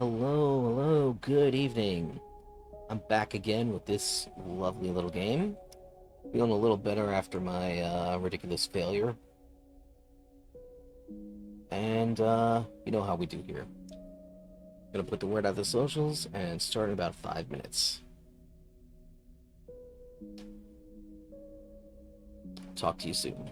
Hello, good evening. I'm back again with this lovely little game. Feeling a little better after my ridiculous failure. And you know how we do here. Gonna put the word out the socials and start in about 5 minutes. Talk to you soon.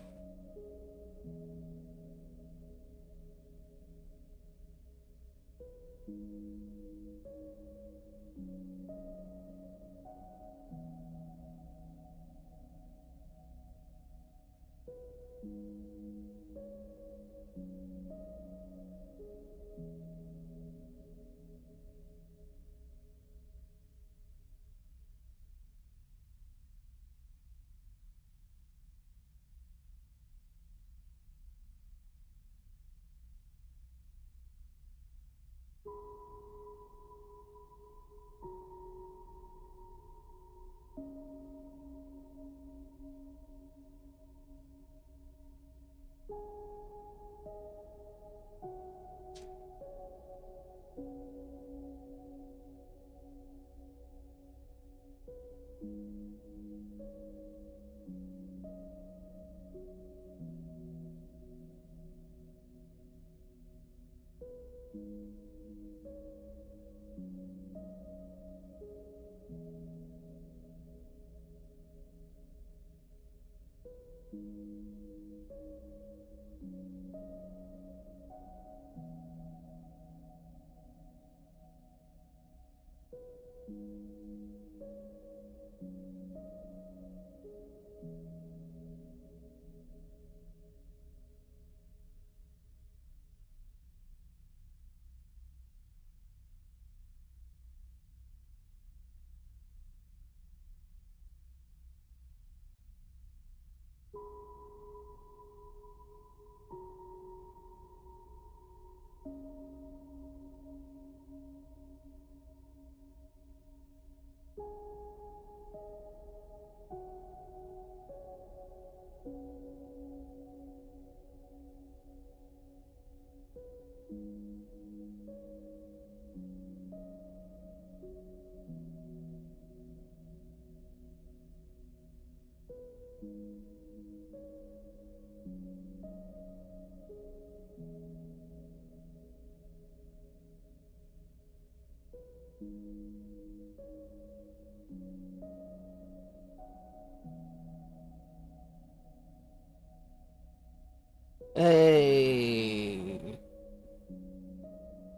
Hey,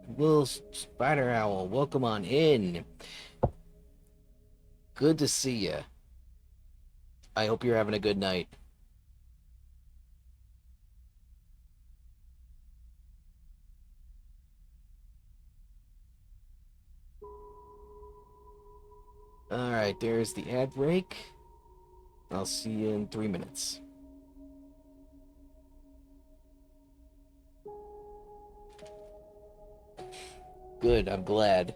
Will Spider Owl, welcome on in. Good to see you. I hope you're having a good night. Alright, there's the ad break. I'll see you in 3 minutes. Good, I'm glad.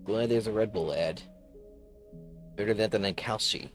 Glad there's a Red Bull ad. Better that than a Kalshi.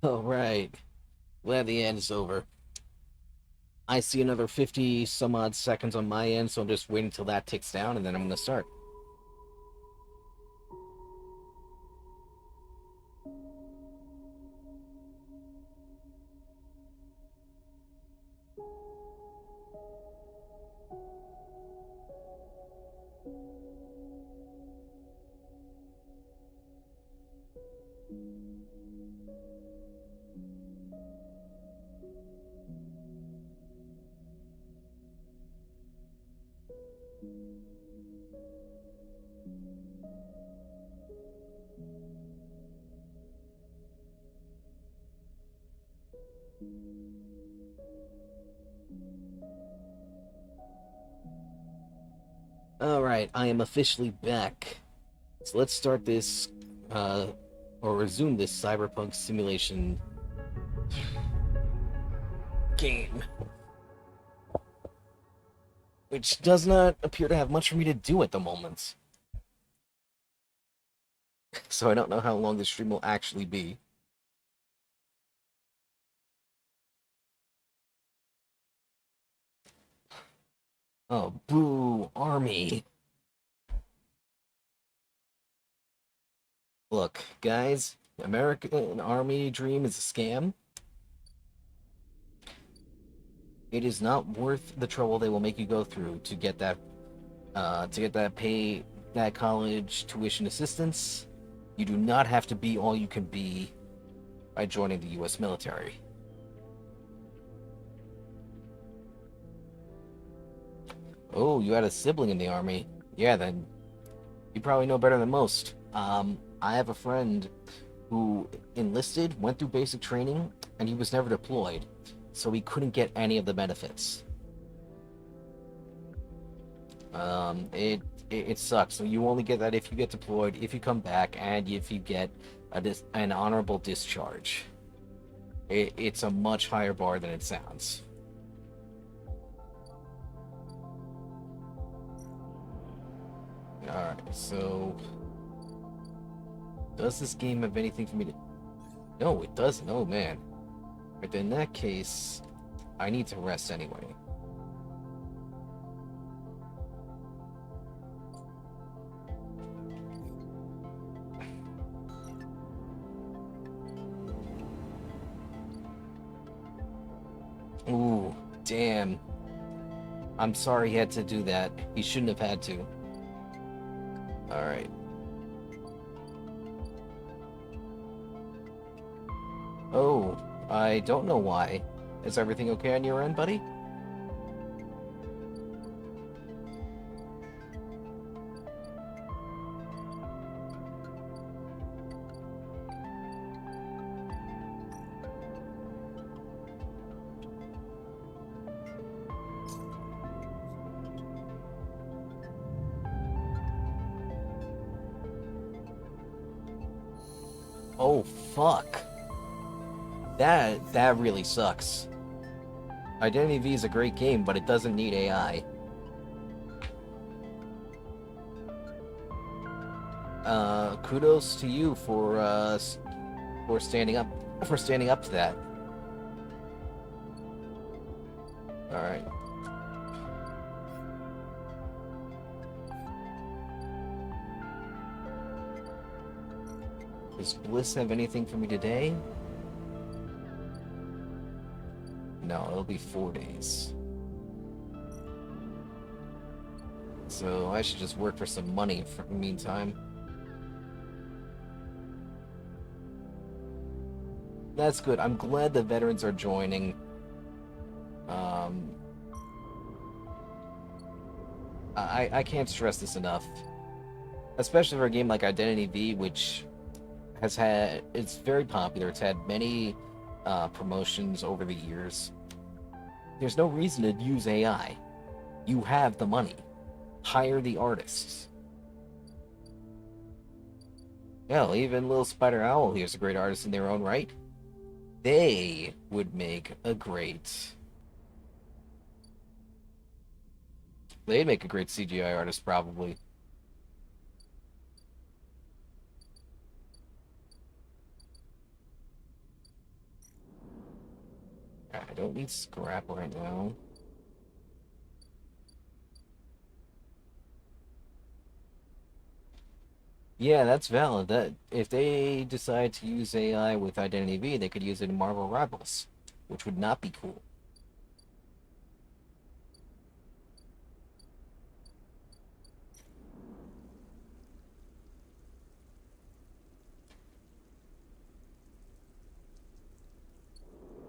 All right. Glad the end is over. I see another 50 some odd seconds on my end, so I'm just waiting until that ticks down, and then I'm going to start. All right, I am officially back. So let's start this, uh, or resume this cyberpunk simulation game, which does not appear to have much for me to do at the moment. So I don't know how long this stream will actually be. Oh, boo, army. Look, guys, American Army dream is a scam. It is not worth the trouble they will make you go through to get that pay that college tuition assistance. You do not have to be all you can be by joining the U.S. military. Oh, you had a sibling in the army. Yeah, then you probably know better than most. I have a friend who enlisted, went through basic training, and he was never deployed, so he couldn't get any of the benefits. It sucks. So you only get that if you get deployed, if you come back, and if you get an honorable discharge. It's a much higher bar than it sounds. Alright, so does this game have anything for me to... No, it doesn't. Oh, man. But in that case, I need to rest anyway. Ooh, damn. I'm sorry he had to do that. He shouldn't have had to. Alright. Oh, I don't know why. Is everything okay on your end, buddy? Oh, fuck. That really sucks. Identity V is a great game, but it doesn't need AI. Kudos to you for standing up to that. All right. Does Bliss have anything for me today? No, it'll be 4 days. So I should just work for some money for the meantime. That's good. I'm glad the veterans are joining. I can't stress this enough. Especially for a game like Identity V, which it's very popular. It's had many promotions over the years. There's no reason to use AI. You have the money. Hire the artists. Hell, even Little Spider Owl here's a great artist in their own right. They would make a great... They'd make a great CGI artist, probably. I don't need scrap right now. Yeah, that's valid. That if they decide to use AI with Identity V, they could use it in Marvel Rivals, which would not be cool.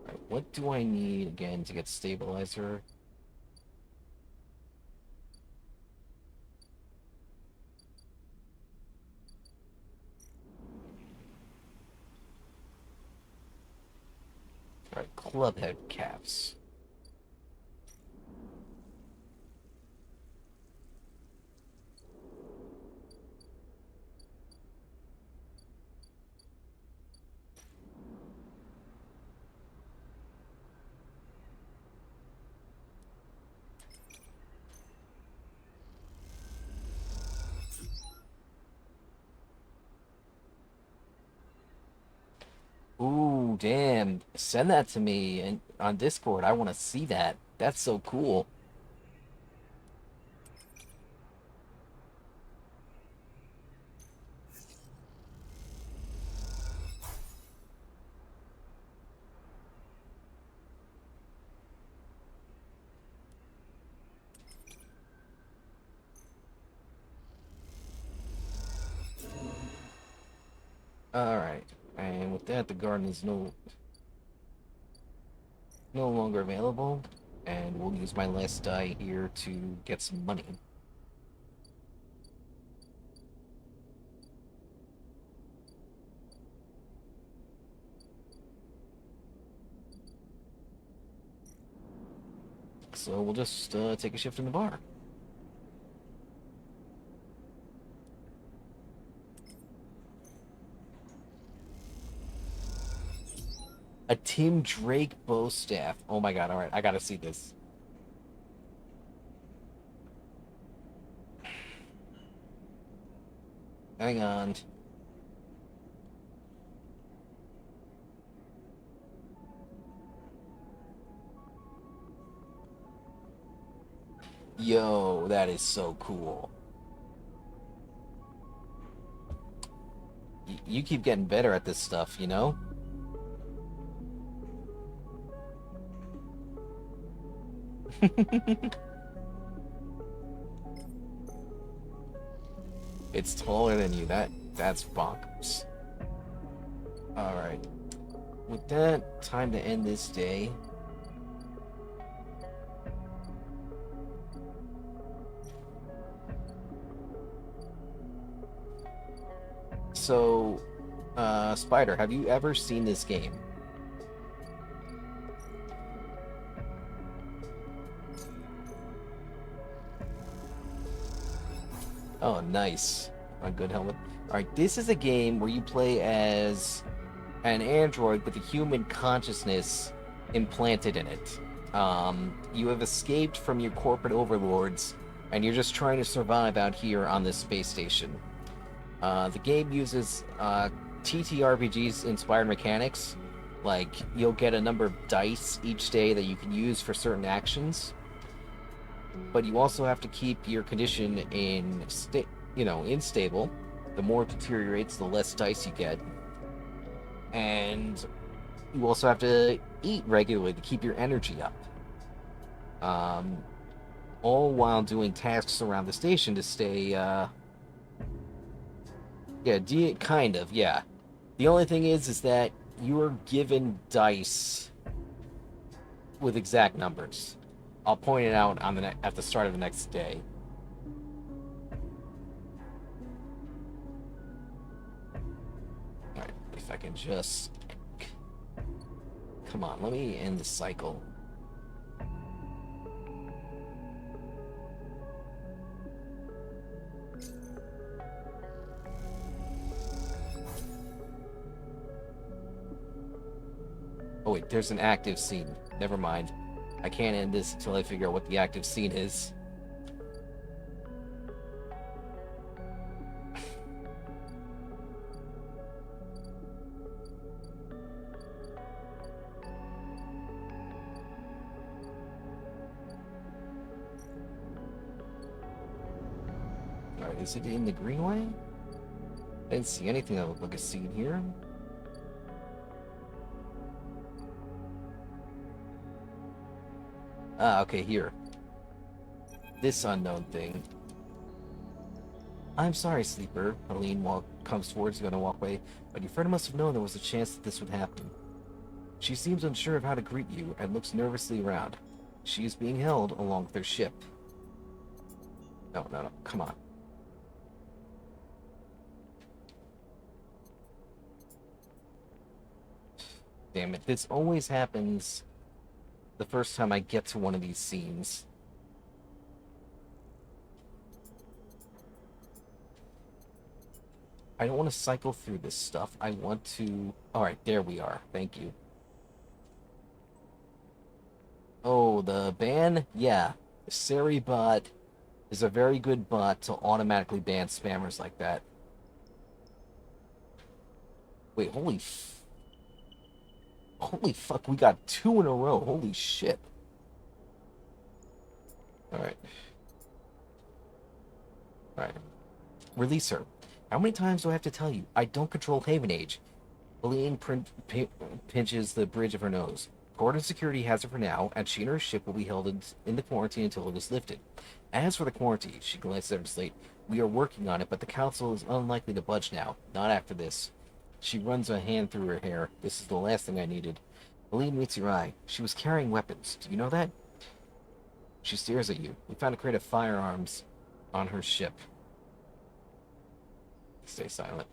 All right, what do I need again to get stabilizer? All right, club head caps. Ooh, damn. Send that to me and on Discord. I want to see that. That's so cool. All right. And with that, the garden is no longer available, and we'll use my last die here to get some money. So we'll just take a shift in the bar. A Tim Drake bow staff. Oh my god, alright, I gotta see this. Hang on. Yo, that is so cool. You keep getting better at this stuff, you know? It's taller than you. That's bonkers. Alright. With that, time to end this day. So, Spider, have you ever seen this game? Oh, nice. A good helmet. Alright, this is a game where you play as an android with a human consciousness implanted in it. You have escaped from your corporate overlords, and you're just trying to survive out here on this space station. The game uses TTRPGs inspired mechanics, like you'll get a number of dice each day that you can use for certain actions, but you also have to keep your condition in stable. The more it deteriorates, the less dice you get, and you also have to eat regularly to keep your energy up. Um, all while doing tasks around the station to stay. Kind of, yeah. The only thing is that you are given dice with exact numbers. I'll point it out at the start of the next day. All right, if I can just come on, let me end the cycle. Oh wait, there's an active scene. Never mind. I can't end this until I figure out what the active scene is. Is it in the greenway? I didn't see anything that looked like a seed here. Ah, okay, here. This unknown thing. I'm sorry, Sleeper. Helene comes towards you on the walkway, but your friend must have known there was a chance that this would happen. She seems unsure of how to greet you and looks nervously around. She is being held along with her ship. No, no, no, come on. Damn it, this always happens the first time I get to one of these scenes. I don't want to cycle through this stuff. I want to... Alright, there we are. Thank you. Oh, the ban? Yeah. Seribot is a very good bot to automatically ban spammers like that. Wait, holy fuck, we got 2 in a row. Holy shit. Alright. Alright. Release her. How many times do I have to tell you? I don't control Haven Age. Helene pinches the bridge of her nose. Cordon Security has her for now, and she and her ship will be held in the quarantine until it is lifted. As for the quarantine, she glances at her slate. We are working on it, but the Council is unlikely to budge now. Not after this. She runs a hand through her hair. This is the last thing I needed. Helene meets your eye. She was carrying weapons. Do you know that? She stares at you. We found a crate of firearms on her ship. Stay silent.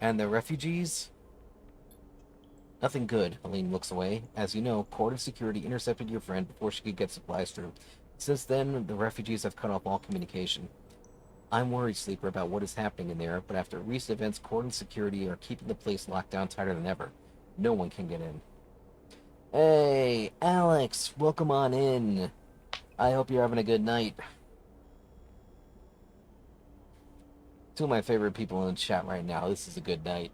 And the refugees? Nothing good. Helene looks away. As you know, Court of Security intercepted your friend before she could get supplies through. Since then, the refugees have cut off all communication. I'm worried, Sleeper, about what is happening in there, but after recent events, Court and Security are keeping the place locked down tighter than ever. No one can get in. Hey, Alex, welcome on in. I hope you're having a good night. 2 of my favorite people in the chat right now. This is a good night.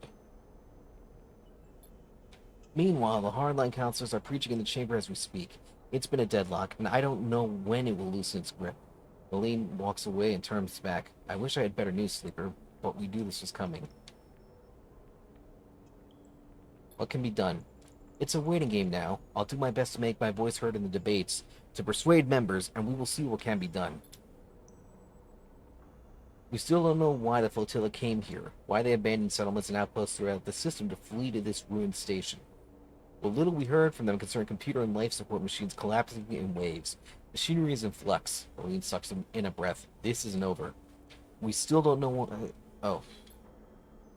Meanwhile, the hardline counselors are preaching in the chamber as we speak. It's been a deadlock, and I don't know when it will loosen its grip. Helene walks away and turns back. I wish I had better news, Sleeper, but we knew this was coming. What can be done? It's a waiting game now. I'll do my best to make my voice heard in the debates, to persuade members, and we will see what can be done. We still don't know why the flotilla came here, why they abandoned settlements and outposts throughout the system to flee to this ruined station. What little we heard from them concerned computer and life support machines collapsing in waves. Machinery is in flux. Helene sucks in a breath. This isn't over. We still don't know what... Oh.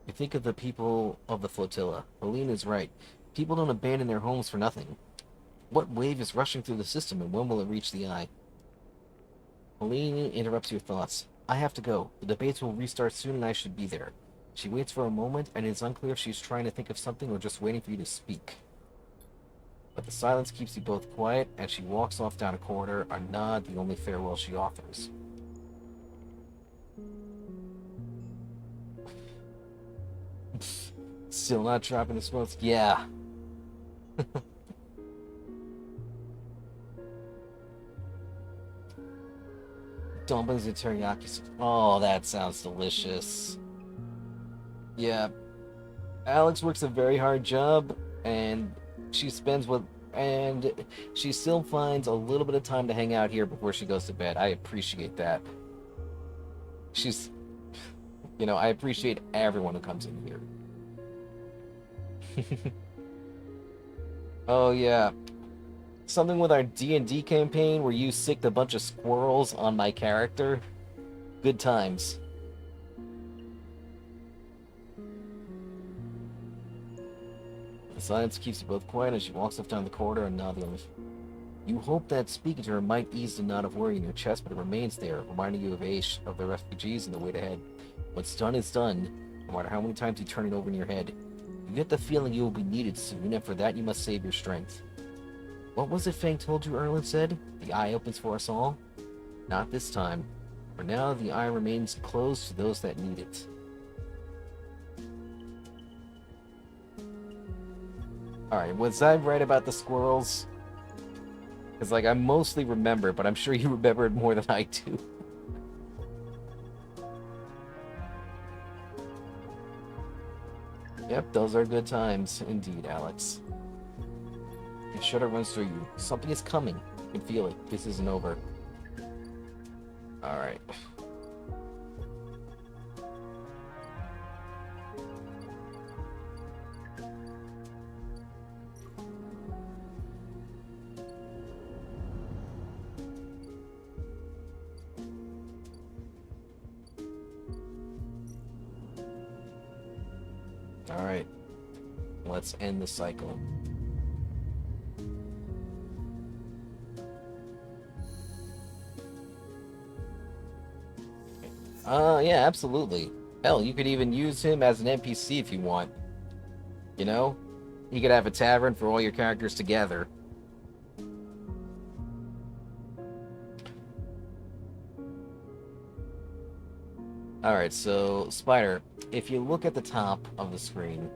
You think of the people of the flotilla. Helene is right. People don't abandon their homes for nothing. What wave is rushing through the system, and when will it reach the eye? Helene interrupts your thoughts. I have to go. The debates will restart soon, and I should be there. She waits for a moment, and it's unclear if she's trying to think of something or just waiting for you to speak. But the silence keeps you both quiet, and she walks off down a corridor, a nod the only farewell she offers. Still not dropping the smokes? Yeah. Dumplings and teriyaki. Oh, that sounds delicious. Yeah. Alex works a very hard job, and she still finds a little bit of time to hang out here before she goes to bed. I appreciate that. I appreciate everyone who comes in here. Oh, yeah. Something with our D&D campaign where you sicked a bunch of squirrels on my character. Good times. The silence keeps you both quiet as she walks off down the corridor and nod the other. You hope that speaking to her might ease the knot of worry in your chest, but it remains there, reminding you of Aish, of the refugees, and the way ahead. What's done is done, no matter how many times you turn it over in your head. You get the feeling you will be needed soon, and for that you must save your strength. What was it Fang told you, Erlen said? The eye opens for us all? Not this time. For now, the eye remains closed to those that need it. Alright, was I right about the squirrels? Because, I mostly remember, but I'm sure you remember it more than I do. Yep, those are good times indeed, Alex. The shudder runs through you. Something is coming. You can feel it. This isn't over. Alright. Alright. Let's end the cycle. Yeah, absolutely. Hell, you could even use him as an NPC if you want. You know? You could have a tavern for all your characters together. Alright, so, Spider, if you look at the top of the screen,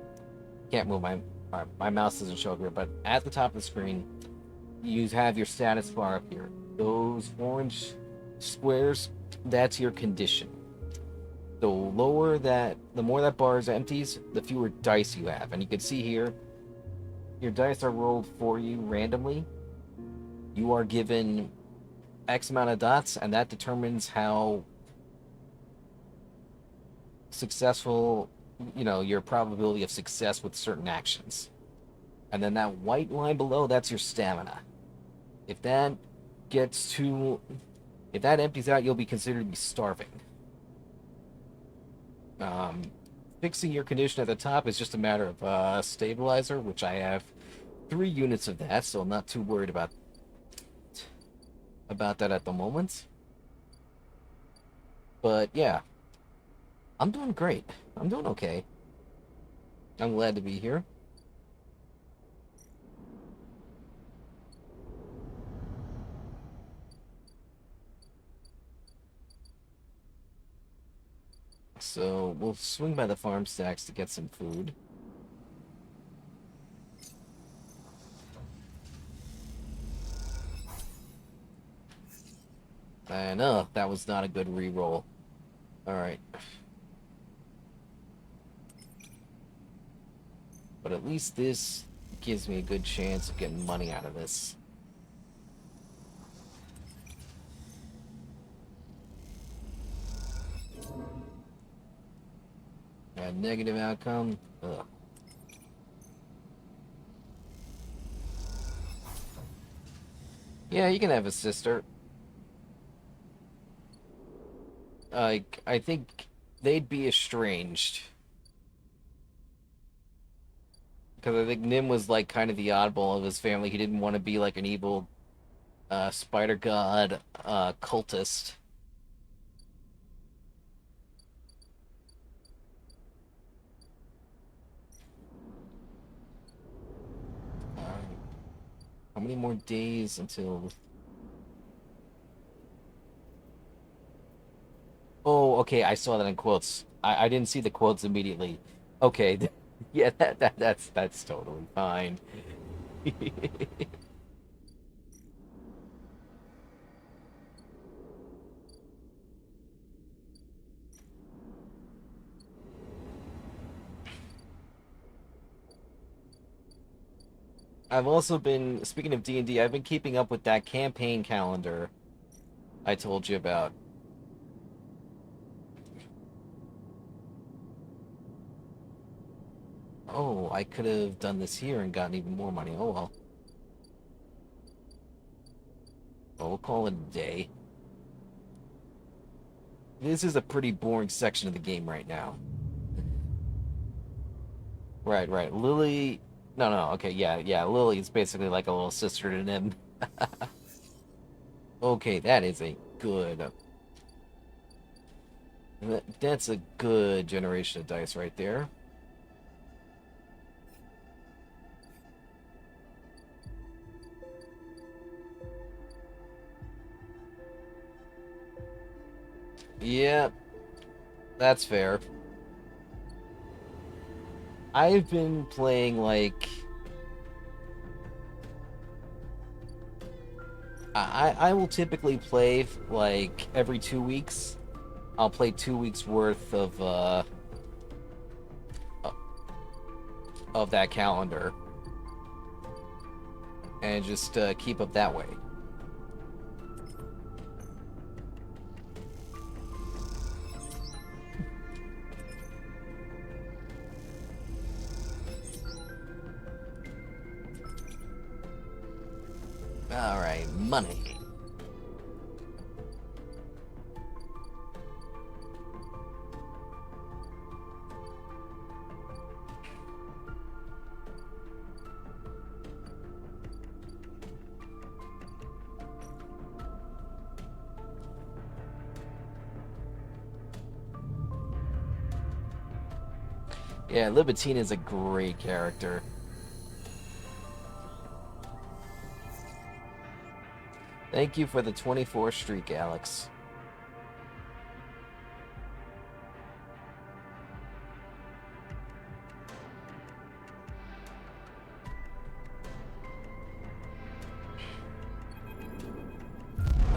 can't move my mouse doesn't show up here, but at the top of the screen, you have your status bar up here. Those orange squares, that's your condition. The more that bar is empties, the fewer dice you have. And you can see here, your dice are rolled for you randomly. You are given X amount of dots, and that determines how successful, your probability of success with certain actions. And then that white line below, that's your stamina. If that empties out, you'll be considered to be starving. Fixing your condition at the top is just a matter of stabilizer, which I have 3 units of that, so I'm not too worried about that at the moment. But yeah, I'm doing great. I'm doing okay. I'm glad to be here. So we'll swing by the farm stacks to get some food. And that was not a good re-roll. Alright. But at least this gives me a good chance of getting money out of this. A negative outcome. Ugh. Yeah, you can have a sister. Like, I think they'd be estranged. Because I think Nim was, like, kind of the oddball of his family. He didn't want to be, like, an evil spider god cultist. How many more days until... Oh, okay, I saw that in quotes. I didn't see the quotes immediately. Okay, yeah, that's totally fine. I've also been, speaking of D&D, I've been keeping up with that campaign calendar I told you about. Oh, I could have done this here and gotten even more money. Oh well. Well, we'll call it a day. This is a pretty boring section of the game right now. Right, right. Lily... No, no, okay, yeah. Lily is basically like a little sister to him. Okay, that is a good... That's a good generation of dice right there. Yeah, that's fair. I've been playing, like... I will typically play, like, every 2 weeks. I'll play 2 weeks worth of of that calendar and just keep up that way. All right, money. Yeah, Libertine is a great character. Thank you for the 24 streak, Alex.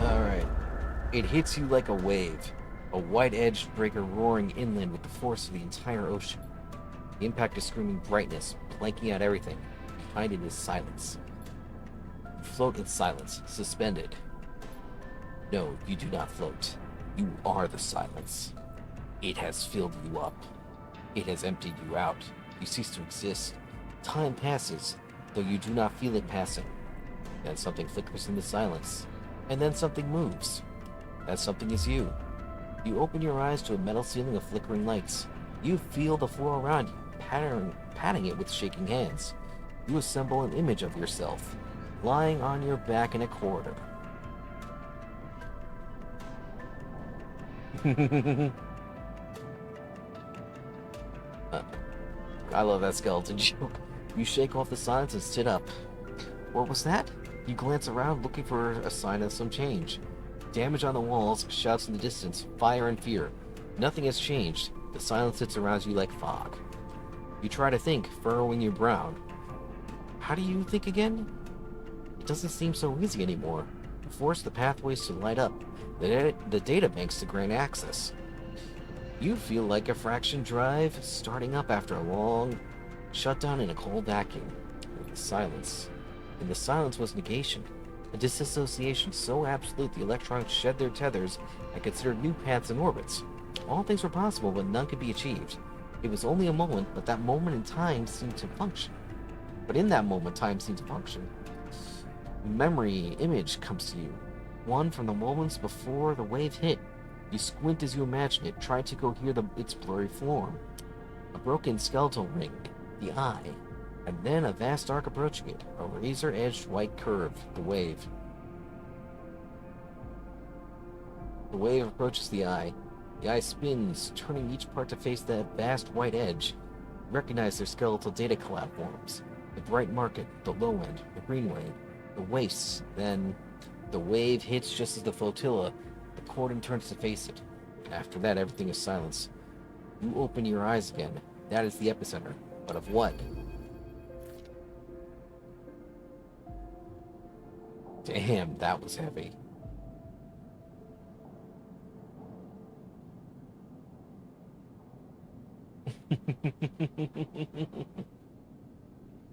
Alright. It hits you like a wave, a white-edged breaker roaring inland with the force of the entire ocean. The impact is screaming brightness, blanking out everything. Behind it is silence. You float in silence, suspended. No, you do not float. You are the silence. It has filled you up. It has emptied you out. You cease to exist. Time passes, though you do not feel it passing. Then something flickers in the silence, and then something moves. That something is you. You open your eyes to a metal ceiling of flickering lights. You feel the floor around you, patting it with shaking hands. You assemble an image of yourself, lying on your back in a corridor. I love that skeleton joke. You shake off the silence and sit up. What was that? You glance around looking for a sign of some change. Damage on the walls, shouts in the distance, fire and fear. Nothing has changed. The silence sits around you like fog. You try to think, furrowing your brow. How do you think again? It doesn't seem so easy anymore. You force the pathways to light up, the databanks to grant access. You feel like a fraction drive starting up after a long shutdown in a cold vacuum. Silence. And the silence was negation. A disassociation so absolute the electrons shed their tethers and considered new paths and orbits. All things were possible, but none could be achieved. It was only a moment, but that moment in time seemed to function. But in that moment, time seemed to function. Memory image comes to you. One from the moments before the wave hit. You squint as you imagine it, try to cohere its blurry form. A broken skeletal ring, the eye, and then a vast arc approaching it, a razor-edged white curve, the wave. The wave approaches the eye. The eye spins, turning each part to face that vast white edge. You recognize their skeletal data collab forms. The bright market, the low end, the greenway, the wastes, then the wave hits just as the flotilla, the cordon turns to face it. And after that, everything is silence. You open your eyes again. That is the epicenter. But of what? Damn, that was heavy.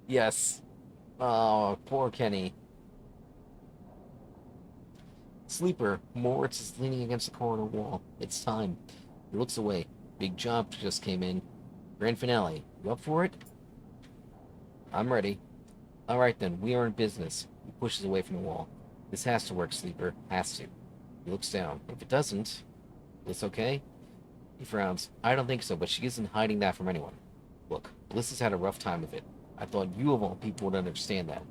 Yes. Oh, poor Kenny. Sleeper, Moritz is leaning against the corner wall. It's time. He looks away. Big job just came in. Grand finale. You up for it? I'm ready. Alright then, we are in business. He pushes away from the wall. This has to work, Sleeper. Has to. He looks down. If it doesn't... Bliss okay? He frowns. I don't think so, but she isn't hiding that from anyone. Look, Bliss has had a rough time of it. I thought you of all people would understand that.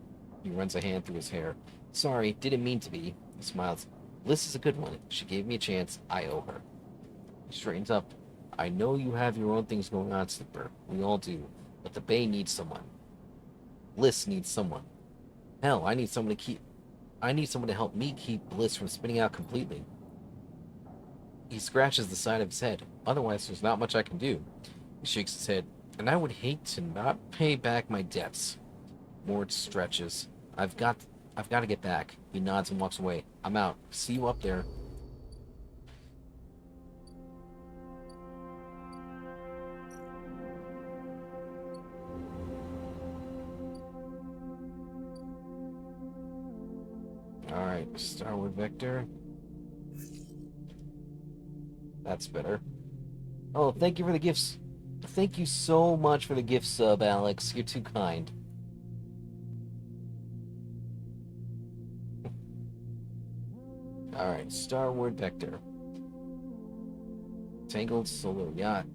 He runs a hand through his hair. Sorry, didn't mean to be. He smiles. Bliss is a good one. She gave me a chance. I owe her. He straightens up. I know you have your own things going on, Sleeper. We all do. But the Bay needs someone. Bliss needs someone. Hell, I need someone to help me keep Bliss from spinning out completely. He scratches the side of his head. Otherwise, there's not much I can do. He shakes his head. And I would hate to not pay back my debts. Moritz stretches. I've got to get back. He nods and walks away. I'm out. See you up there. Starward Vector. That's better. Oh, thank you for the gifts. Thank you so much for the gift sub, Alex. You're too kind. Alright, Starward Vector. Tangled Solar Yacht.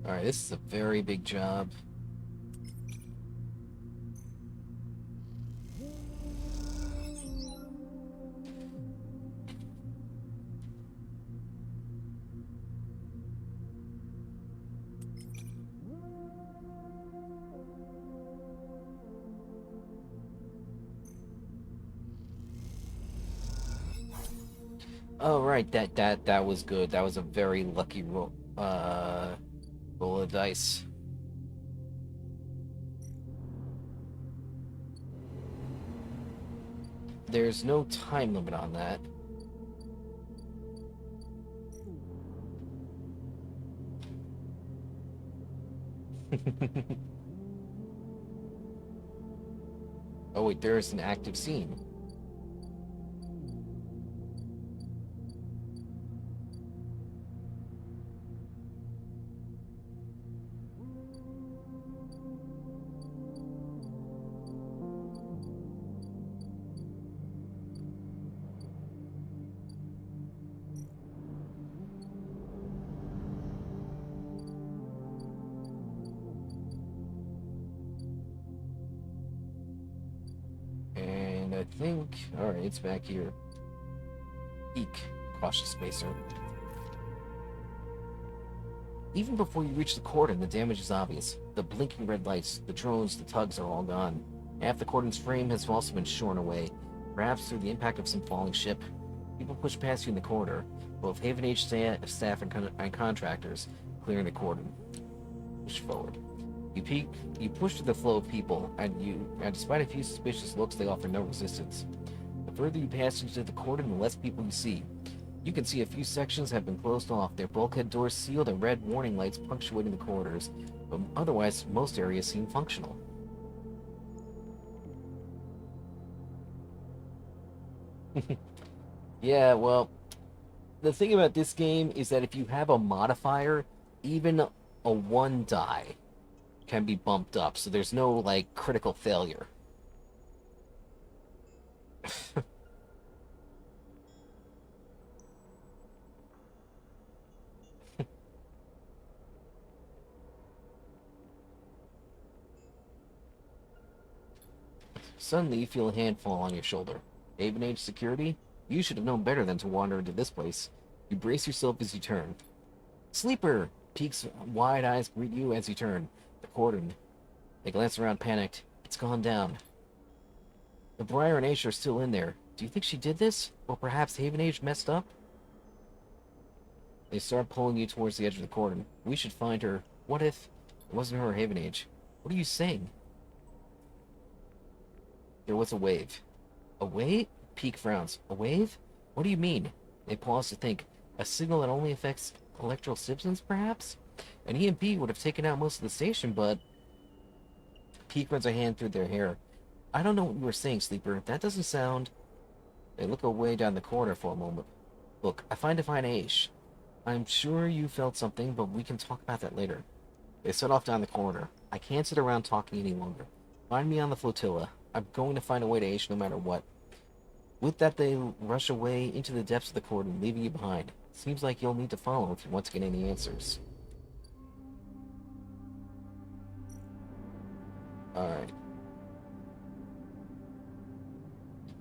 Alright, this is a very big job. Oh right, that was good. That was a very lucky roll roll of dice. There's no time limit on that. Oh wait, there is an active scene. And I think, alright, it's back here. Eek, cautious spacer. Even before you reach the cordon, the damage is obvious. The blinking red lights, the drones, the tugs are all gone. Half the cordon's frame has also been shorn away, perhaps through the impact of some falling ship. People push past you in the corridor, both Haven Age staff and contractors, clearing the cordon. Push forward. You push through the flow of people, and despite a few suspicious looks, they offer no resistance. The further you pass into the cordon, the less people you see. You can see a few sections have been closed off, their bulkhead doors sealed and red warning lights punctuating the corridors, but otherwise, most areas seem functional. Yeah, well, the thing about this game is that if you have a modifier, even a 1 die can be bumped up, so there's no, like, critical failure. Suddenly, you feel a hand fall on your shoulder. Haven Age security? You should have known better than to wander into this place. You brace yourself as you turn. Sleeper! Peek's wide eyes greet you as you turn. The cordon. They glance around, panicked. It's gone down. The Briar and Ace are still in there. Do you think she did this? Or perhaps Haven Age messed up? They start pulling you towards the edge of the cordon. We should find her. What if it wasn't her or Haven Age? What are you saying? There was a wave. A wave? Peak frowns. A wave? What do you mean? They pause to think. A signal that only affects electrical systems, perhaps? An EMP would have taken out most of the station, but... Peak runs a hand through their hair. I don't know what you were saying, Sleeper. That doesn't sound... They look away down the corridor for a moment. Look, I find to find Aish. I'm sure you felt something, but we can talk about that later. They set off down the corridor. I can't sit around talking any longer. Find me on the flotilla. I'm going to find a way to Aish no matter what. With that, they rush away into the depths of the cordon, leaving you behind. Seems like you'll need to follow if you want to get any answers. Alright.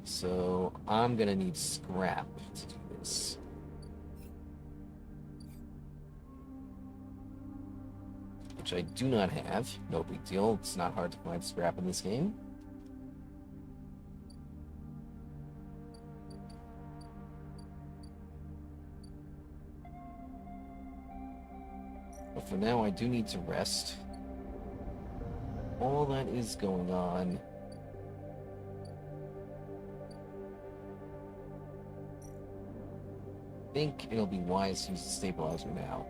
So, I'm gonna need scrap to do this. Which I do not have. No big deal. It's not hard to find scrap in this game. But for now, I do need to rest. All that is going on think it'll be wise to use the stabilizer now.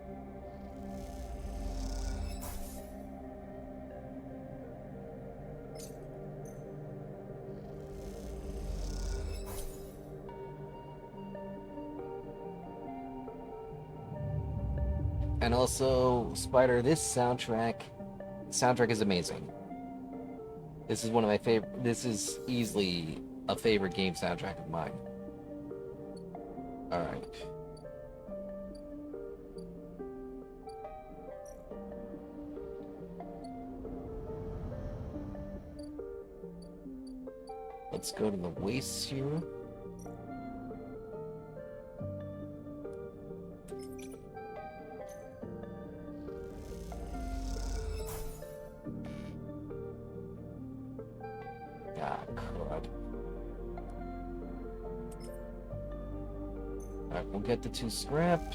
And also, Spider, this soundtrack is amazing. This is one of my favorite. This is easily a favorite game soundtrack of mine. All right. Let's go to the wastes here. Ah, crud. Alright, we'll get the 2 scrap.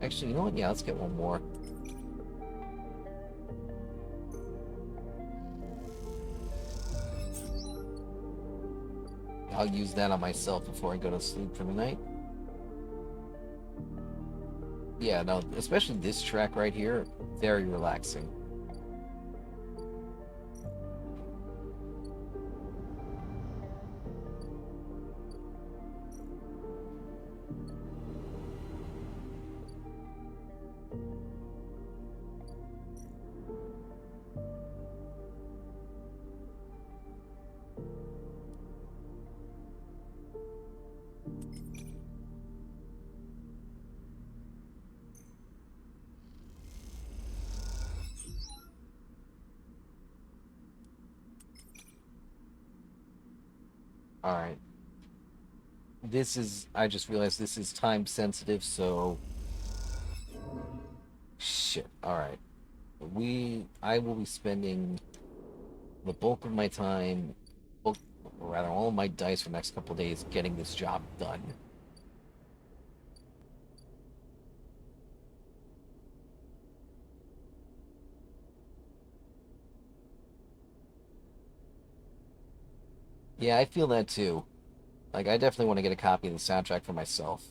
Actually, you know what? Yeah, let's get one more. I'll use that on myself before I go to sleep for the night. Yeah, no, especially this track right here, very relaxing. Alright. I just realized this is time sensitive, so. Shit. Alright. I will be spending the bulk of my time, or rather, all of my dice for the next couple of days getting this job done. Yeah, I feel that too. Like, I definitely want to get a copy of the soundtrack for myself.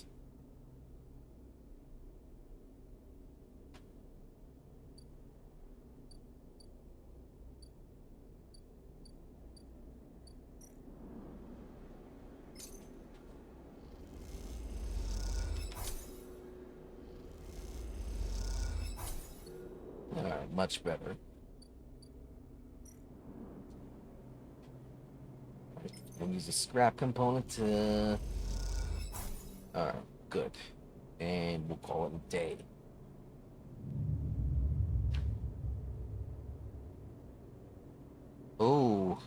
Alright, much better. We'll use the scrap component to. Alright, good. And we'll call it a day. Oh,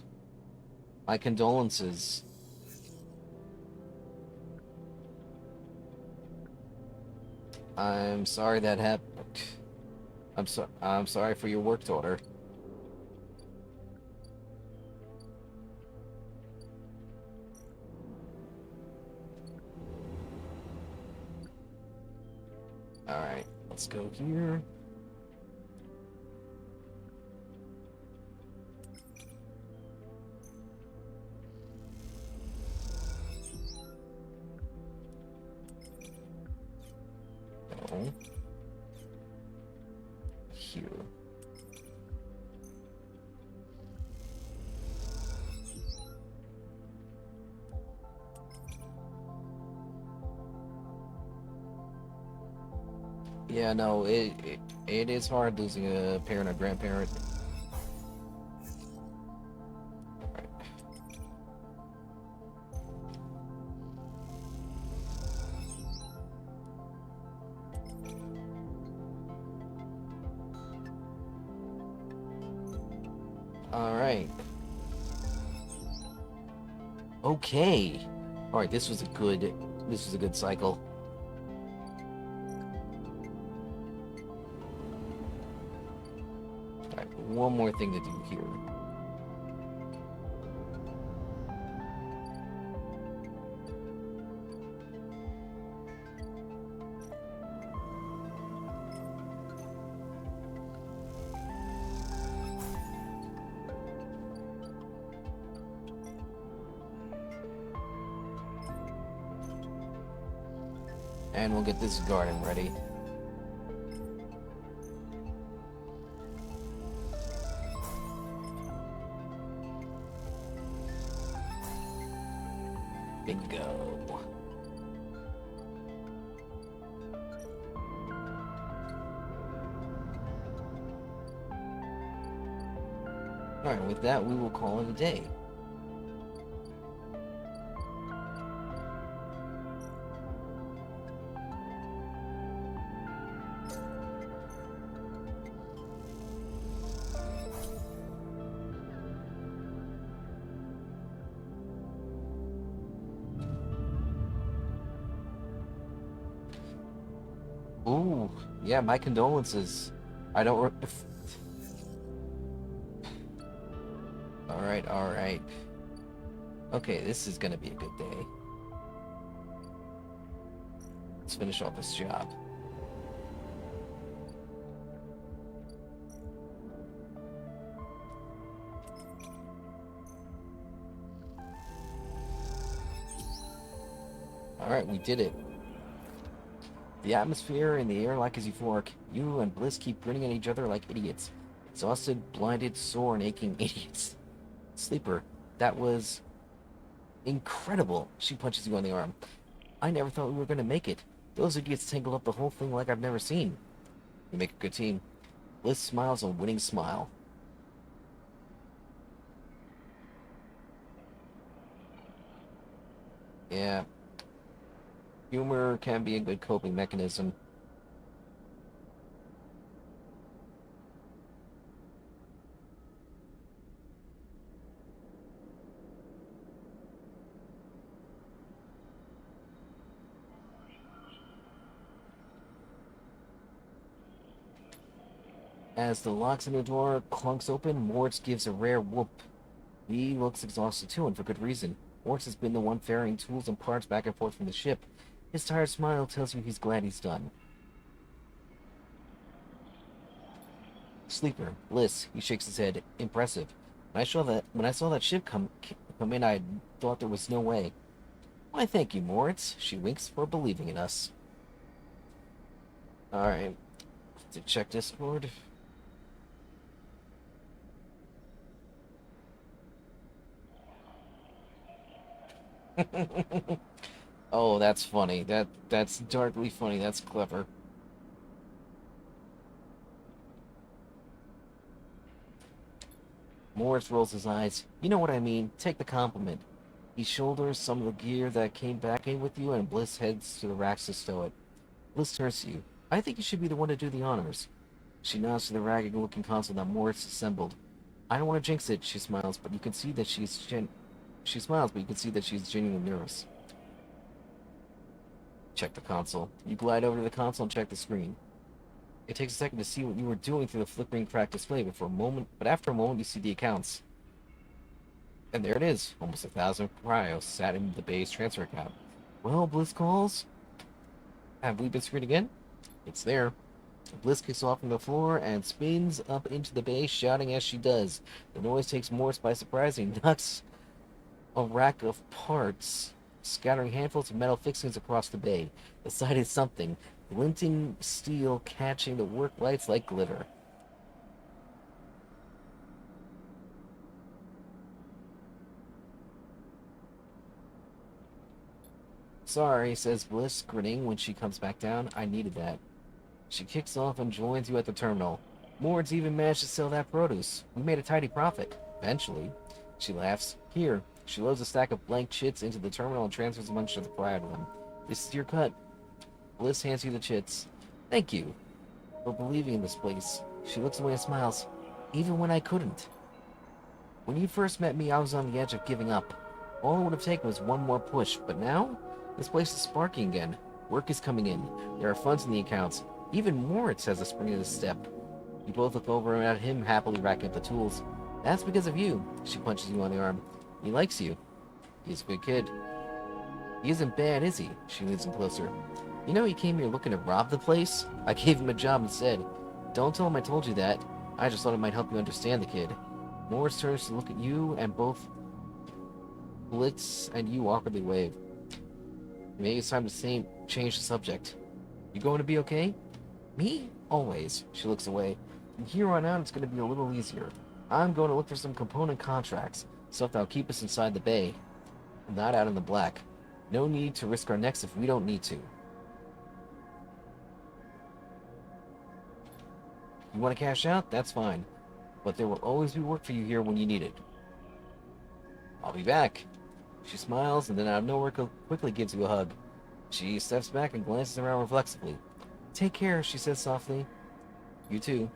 my condolences. I'm sorry that happened. I'm sorry for your work daughter. Alright, let's go here. Go. Here. Yeah, no, it is hard losing a parent or grandparent. Alright. Okay. Alright, this was a good cycle. Alright, one more thing to do here. And we'll get this garden ready. Bingo. Alright, with that, we will call it a day. Ooh, yeah, my condolences. I don't. Alright, alright. Okay, this is gonna be a good day. Let's finish off this job. Alright, we did it. The atmosphere in the air like is euphoric. You and Bliss keep grinning at each other like idiots. Exhausted, blinded, sore, and aching idiots. Sleeper, that was incredible. She punches you on the arm. I never thought we were going to make it. Those idiots tangled up the whole thing like I've never seen. You make a good team. Bliss smiles a winning smile. Yeah. Humor can be a good coping mechanism. As the locks in the door clunks open, Moritz gives a rare whoop. He looks exhausted too, and for good reason. Moritz has been the one ferrying tools and parts back and forth from the ship. His tired smile tells you he's glad he's done. Sleeper, Bliss, he shakes his head. Impressive. When I saw that ship come in, I thought there was no way. Why, thank you, Moritz. She winks for believing in us. All right, to check Discord. Oh, that's funny. That's darkly funny. That's clever. Morris rolls his eyes. You know what I mean. Take the compliment. He shoulders some of the gear that came back in with you, and Bliss heads to the racks to stow it. Bliss turns to you. I think you should be the one to do the honors. She nods to the ragged-looking console that Morris assembled. I don't want to jinx it, she smiles, but you can see that She smiles, but you can see that she's genuinely nervous. Check the console. You glide over to the console and check the screen. It takes a second to see what you were doing through the flickering cracked display but after a moment you see the accounts. And there it is, almost 1,000 cryos sat in the bay's transfer account. Well, Bliss calls. Have we been screwed again? It's there. Bliss kicks off from the floor and spins up into the bay, shouting as she does. The noise takes Morris by surprise and he knocks a rack of parts, scattering handfuls of metal fixings across the bay. The sight is something, glinting steel catching the work lights like glitter. Sorry, says Bliss, grinning when she comes back down. I needed that. She kicks off and joins you at the terminal. Mord's even managed to sell that produce. We made a tidy profit. Eventually. She laughs. Here. She loads a stack of blank chits into the terminal and transfers a bunch of the pride of them. This is your cut. Bliss hands you the chits. Thank you for believing in this place. She looks away and smiles. Even when I couldn't. When you first met me, I was on the edge of giving up. All it would have taken was one more push, but now? This place is sparking again. Work is coming in. There are funds in the accounts. Even Moritz has a spring in his step. You both look over at him, happily racking up the tools. That's because of you. She punches you on the arm. He likes you. He's a good kid. He isn't bad, is he? She leans in closer. You know he came here looking to rob the place? I gave him a job instead. Don't tell him I told you that. I just thought it might help you understand the kid. Morris turns to look at you, and both Blitz and you awkwardly wave. Maybe it's time to change the subject. You going to be okay? Me? Always. She looks away. From here on out, it's going to be a little easier. I'm going to look for some component contracts, stuff that'll keep us inside the bay, not out in the black. No need to risk our necks if we don't need to. You want to cash out? That's fine. But there will always be work for you here when you need it. I'll be back. She smiles and then out of nowhere quickly gives you a hug. She steps back and glances around reflexively. Take care, she says softly. You too.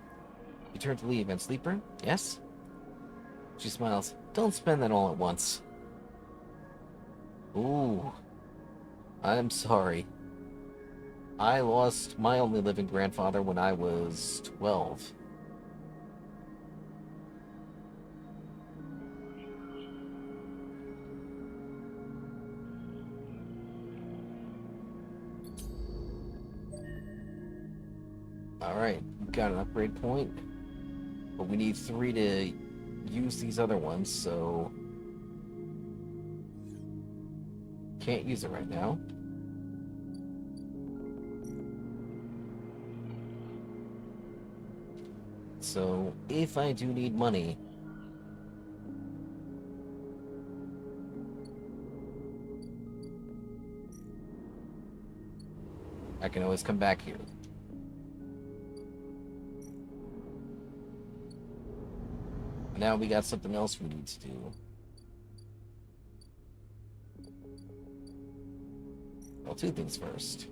You turn to leave, and Sleeper? Yes? She smiles. Don't spend that all at once. Ooh. I'm sorry. I lost my only living grandfather when I was 12. Alright, got an upgrade point. But we need 3 to use these other ones, so... Can't use it right now. So, if I do need money... I can always come back here. Now we got something else we need to do. Well, 2 things first.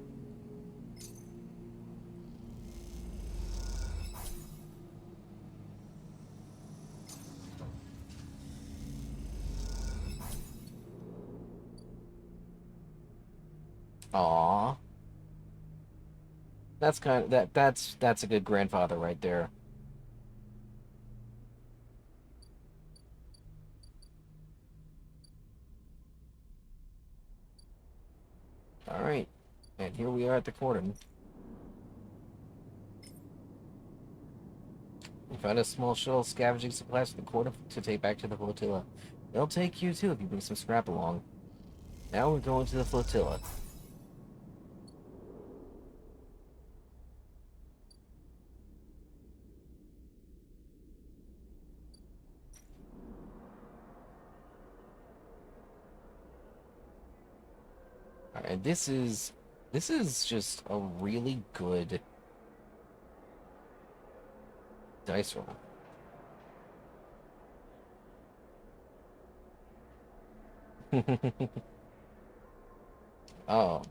Aww. That's that's a good grandfather right there. Alright. And here we are at the Cordon. We found a small shuttle scavenging supplies for the Cordon to take back to the flotilla. They'll take you too if you bring some scrap along. Now we're going to the flotilla. And this is just a really good dice roll. Oh.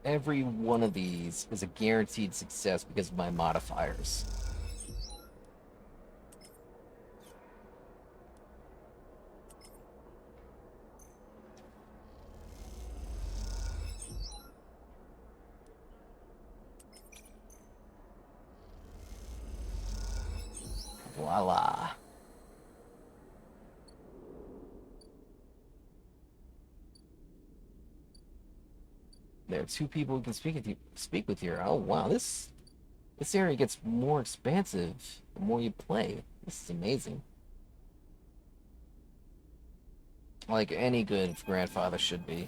Every one of these is a guaranteed success because of my modifiers. Voila. There are 2 people who can speak with you. Oh wow, this area gets more expansive the more you play. This is amazing. Like any good grandfather should be.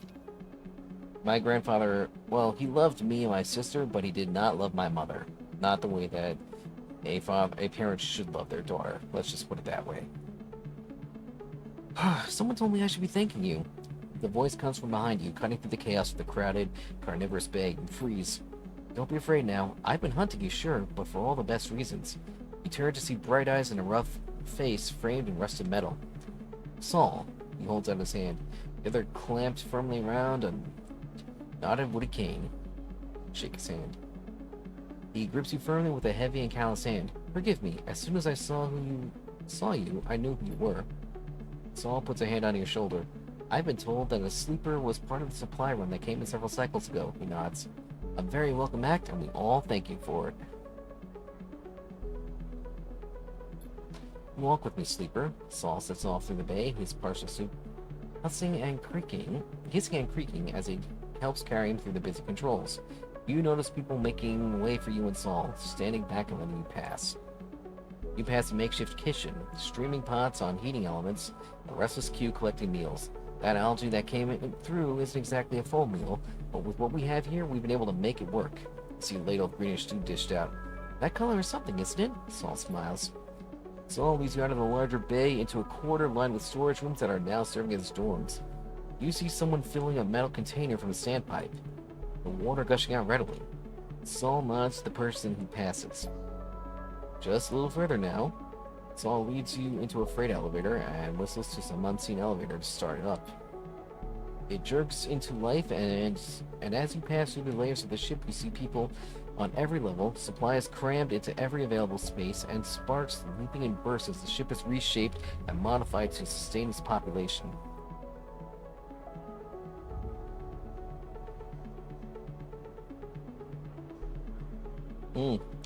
My grandfather, well, he loved me and my sister, but he did not love my mother. Not the way that a parent should love their daughter. Let's just put it that way. Someone told me I should be thanking you. The voice comes from behind you, cutting through the chaos of the crowded, carnivorous bay. You freeze. Don't be afraid now. I've been hunting you, sure, but for all the best reasons. You turn to see bright eyes and a rough face framed in rusted metal. Saul. He holds out his hand. The other clamped firmly around a knotted woody cane. Shake his hand. He grips you firmly with a heavy and callous hand. Forgive me. As soon as I saw you, I knew who you were. Saul puts a hand on your shoulder. I've been told that a sleeper was part of the supply run that came in several cycles ago. He nods. A very welcome act, and we all thank you for it. Walk with me, sleeper. Saul sets off through the bay, his partial suit hissing and creaking as he helps carry him through the busy controls. You notice people making way for you and Saul, standing back and letting you pass. You pass a makeshift kitchen, streaming pots on heating elements, a restless queue collecting meals. That algae that came through isn't exactly a full meal, but with what we have here, we've been able to make it work. You see a ladle of greenish stew dished out. That color is something, isn't it? Saul smiles. Saul leads you out of the larger bay into a corridor lined with storage rooms that are now serving as dorms. You see someone filling a metal container from a sandpipe, the water gushing out readily. Saul nods to the person who passes. Just a little further now, Saul leads you into a freight elevator and whistles to some unseen elevator to start it up. It jerks into life, and as you pass through the layers of the ship, you see people on every level, supplies crammed into every available space, and sparks leaping in bursts as the ship is reshaped and modified to sustain its population.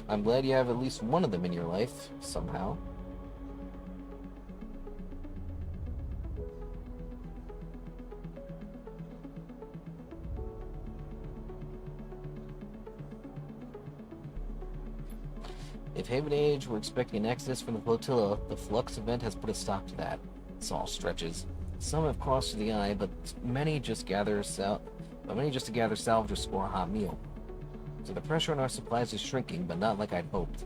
I'm glad you have at least one of them in your life, somehow. If Haven Age were expecting an exodus from the flotilla, the Flux event has put a stop to that. Saul stretches. Some have crossed to the eye, but many just to gather salvage or score a hot meal. So the pressure on our supplies is shrinking, but not like I'd hoped.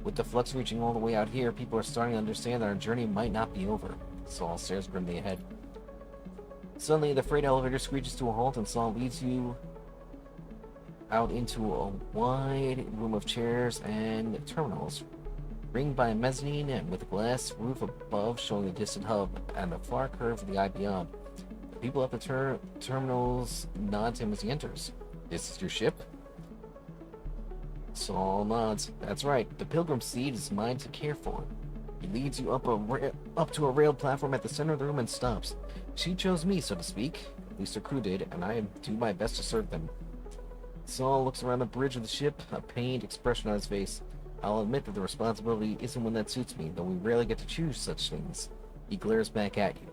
With the Flux reaching all the way out here, people are starting to understand that our journey might not be over. Saul stares grimly ahead. Suddenly, the freight elevator screeches to a halt, and Saul leads you out into a wide room of chairs and terminals, ringed by a mezzanine and with a glass roof above showing the distant hub and the far curve of the eye beyond. The people at the terminals nod to him as he enters. This is your ship? Saul nods. That's right. The Pilgrim Seed is mine to care for. He leads you up to a railed platform at the center of the room and stops. She chose me, so to speak. At least her crew did, and I do my best to serve them. Saul looks around the bridge of the ship, a pained expression on his face. I'll admit that the responsibility isn't one that suits me, though we rarely get to choose such things. He glares back at you.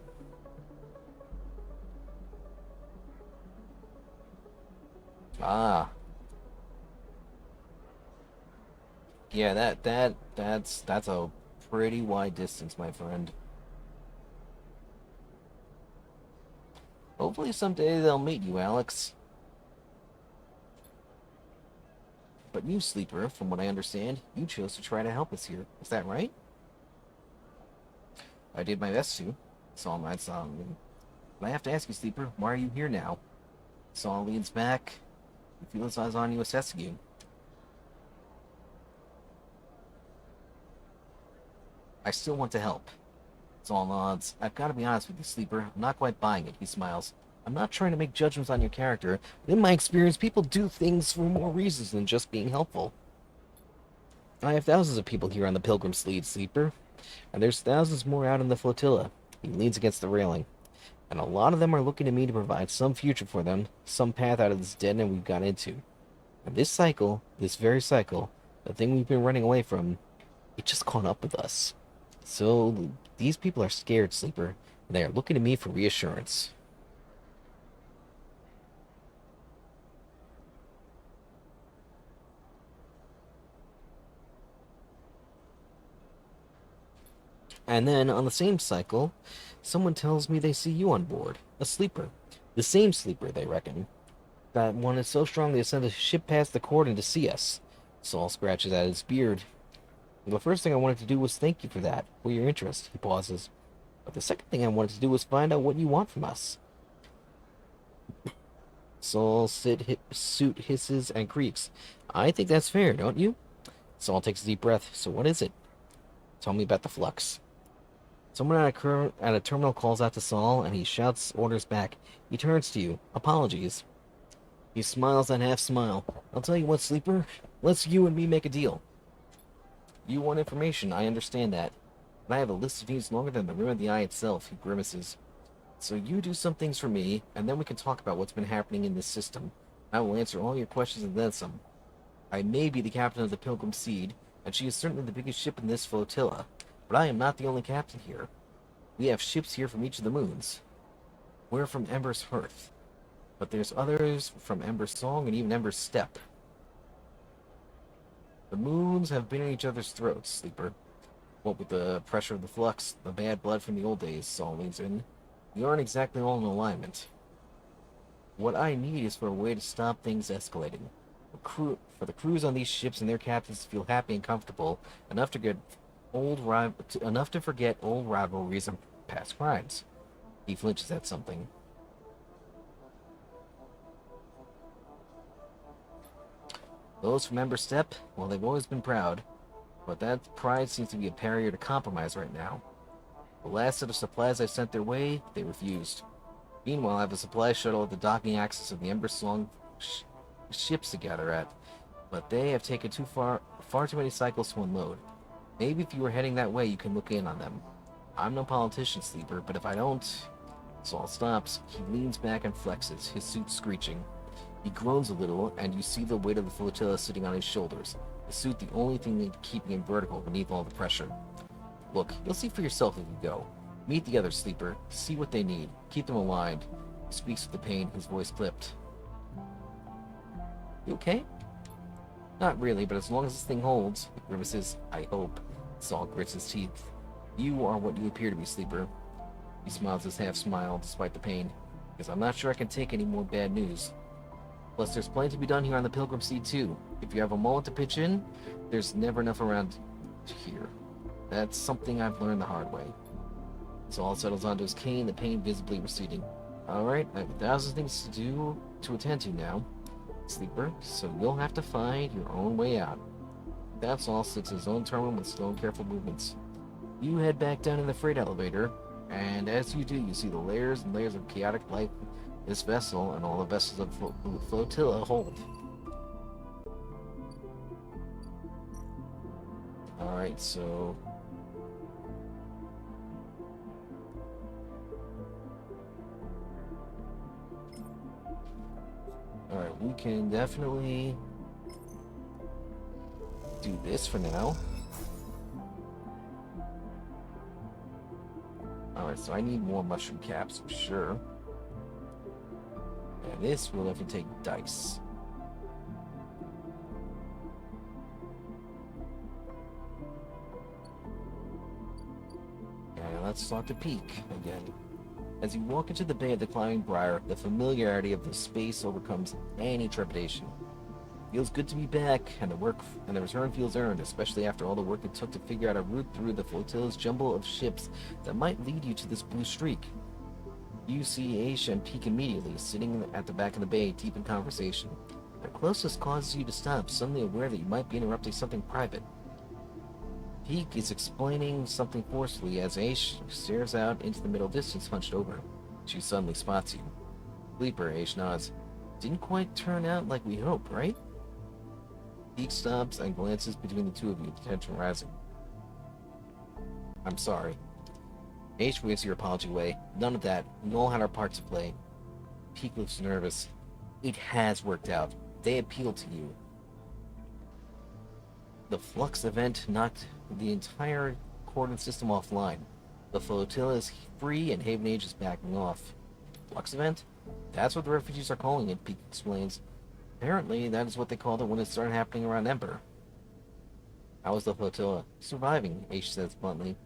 Ah. Yeah, that's a pretty wide distance, my friend. Hopefully someday they'll meet you, Alex. But you, Sleeper, from what I understand, you chose to try to help us here. Is that right? I did my best to. Saul nods solemnly. But I have to ask you, Sleeper, why are you here now? Saul leans back. You feel his eyes on you, assessing you. I still want to help. Saul nods. I've got to be honest with you, Sleeper. I'm not quite buying it, he smiles. I'm not trying to make judgments on your character, but in my experience, people do things for more reasons than just being helpful. I have thousands of people here on the Pilgrim Seed, Sleeper, and there's thousands more out in the flotilla. He leans against the railing. And a lot of them are looking to me to provide some future for them, some path out of this dead end we've got into. And this cycle, this very cycle, the thing we've been running away from, it just caught up with us. So these people are scared, Sleeper, and they are looking to me for reassurance. And then, on the same cycle, someone tells me they see you on board, a sleeper. The same sleeper, they reckon. That one is so strong they sent a ship past the cordon to see us. Saul scratches at his beard. The first thing I wanted to do was thank you for that, for your interest. He pauses. But the second thing I wanted to do was find out what you want from us. Saul's suit hisses and creaks. I think that's fair, don't you? Saul takes a deep breath. So what is it? Tell me about the flux. Someone at a terminal calls out to Saul, and he shouts orders back. He turns to you. Apologies. He smiles that half smile. I'll tell you what, Sleeper. Let's you and me make a deal. You want information, I understand that. But I have a list of needs longer than the rim of the eye itself, he grimaces. So you do some things for me, and then we can talk about what's been happening in this system. I will answer all your questions and then some. I may be the captain of the Pilgrim Seed, and she is certainly the biggest ship in this flotilla. But I am not the only captain here. We have ships here from each of the moons. We're from Ember's Hearth. But there's others from Ember's Song and even Ember's Steppe. The moons have been at each other's throats, Sleeper. What with the pressure of the flux, the bad blood from the old days, Saul leans in. We aren't exactly all in alignment. What I need is for a way to stop things escalating. For the crews on these ships and their captains to feel happy and comfortable, enough to get enough to forget old rivalries and past crimes. He flinches at something. Those from Ember Step, well, they've always been proud, but that pride seems to be a barrier to compromise right now. The last set of supplies I sent their way, they refused. Meanwhile, I have a supply shuttle at the docking axis of the Ember Song ships to gather at, but they have taken far too many cycles to unload. Maybe if you were heading that way, you can look in on them. I'm no politician, Sleeper, but if I don't... Saul stops. He leans back and flexes, his suit screeching. He groans a little, and you see the weight of the flotilla sitting on his shoulders, the suit the only thing keeping him vertical beneath all the pressure. Look, you'll see for yourself if you go. Meet the other Sleeper, see what they need, keep them aligned. He speaks with the pain, his voice clipped. You okay? Not really, but as long as this thing holds, he grimaces, I hope. Saul grits his teeth. You are what you appear to be, Sleeper. He smiles his half-smile, despite the pain, because I'm not sure I can take any more bad news. Plus, there's plenty to be done here on the Pilgrim Seed, too. If you have a moment to pitch in, there's never enough around here. That's something I've learned the hard way. Saul settles onto his cane, the pain visibly receding. Alright, I have 1,000 things to attend to now, Sleeper, so you'll have to find your own way out. That's all sits in his own terminal with slow and careful movements. You head back down in the freight elevator, and as you do, you see the layers and layers of chaotic life this vessel and all the vessels of the flotilla hold. Alright, so... Alright, we can definitely do this for now. Alright, so I need more mushroom caps for sure. And this will definitely take dice. And let's start to peek again. As you walk into the bay of the Climbing Briar, the familiarity of the space overcomes any trepidation. It feels good to be back, and the return feels earned, especially after all the work it took to figure out a route through the flotilla's jumble of ships that might lead you to this blue streak. You see Aisha and Peek immediately, sitting at the back of the bay, deep in conversation. Their closeness causes you to stop, suddenly aware that you might be interrupting something private. Peek is explaining something forcefully as Aish stares out into the middle distance, hunched over. She suddenly spots you. Sleeper, Aish nods. Didn't quite turn out like we hoped, right? Peek stops and glances between the two of you, tension rising. I'm sorry. Aish waves your apology away. None of that. We all had our part to play. Peek looks nervous. It has worked out. They appealed to you. The Flux event knocked the entire coordinate system offline. The flotilla is free and Haven Age is backing off. Flux event? That's what the refugees are calling it, Peek explains. Apparently, that is what they called it when it started happening around Ember. How is the flotilla? Surviving, Aish says bluntly.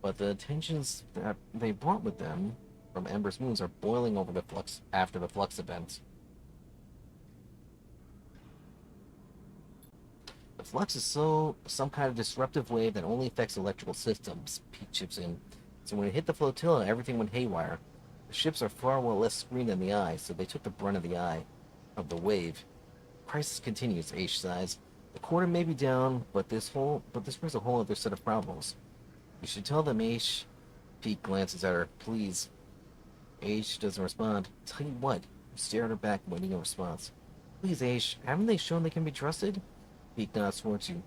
But the tensions that they brought with them from Ember's moons are boiling over the Flux after the Flux event. The Flux is some kind of disruptive wave that only affects electrical systems, Peek chips in. So when it hit the flotilla, everything went haywire. The ships are far less screened than the eye, so they took the brunt of the wave. Crisis continues, Aish sighs. The quarter may be down, but this brings a whole other set of problems. You should tell them, Aish. Peek glances at her. Please. Aish doesn't respond. Tell you what. You stare at her back, waiting a response. Please, Aish. Haven't they shown they can be trusted? Peek nods towards you.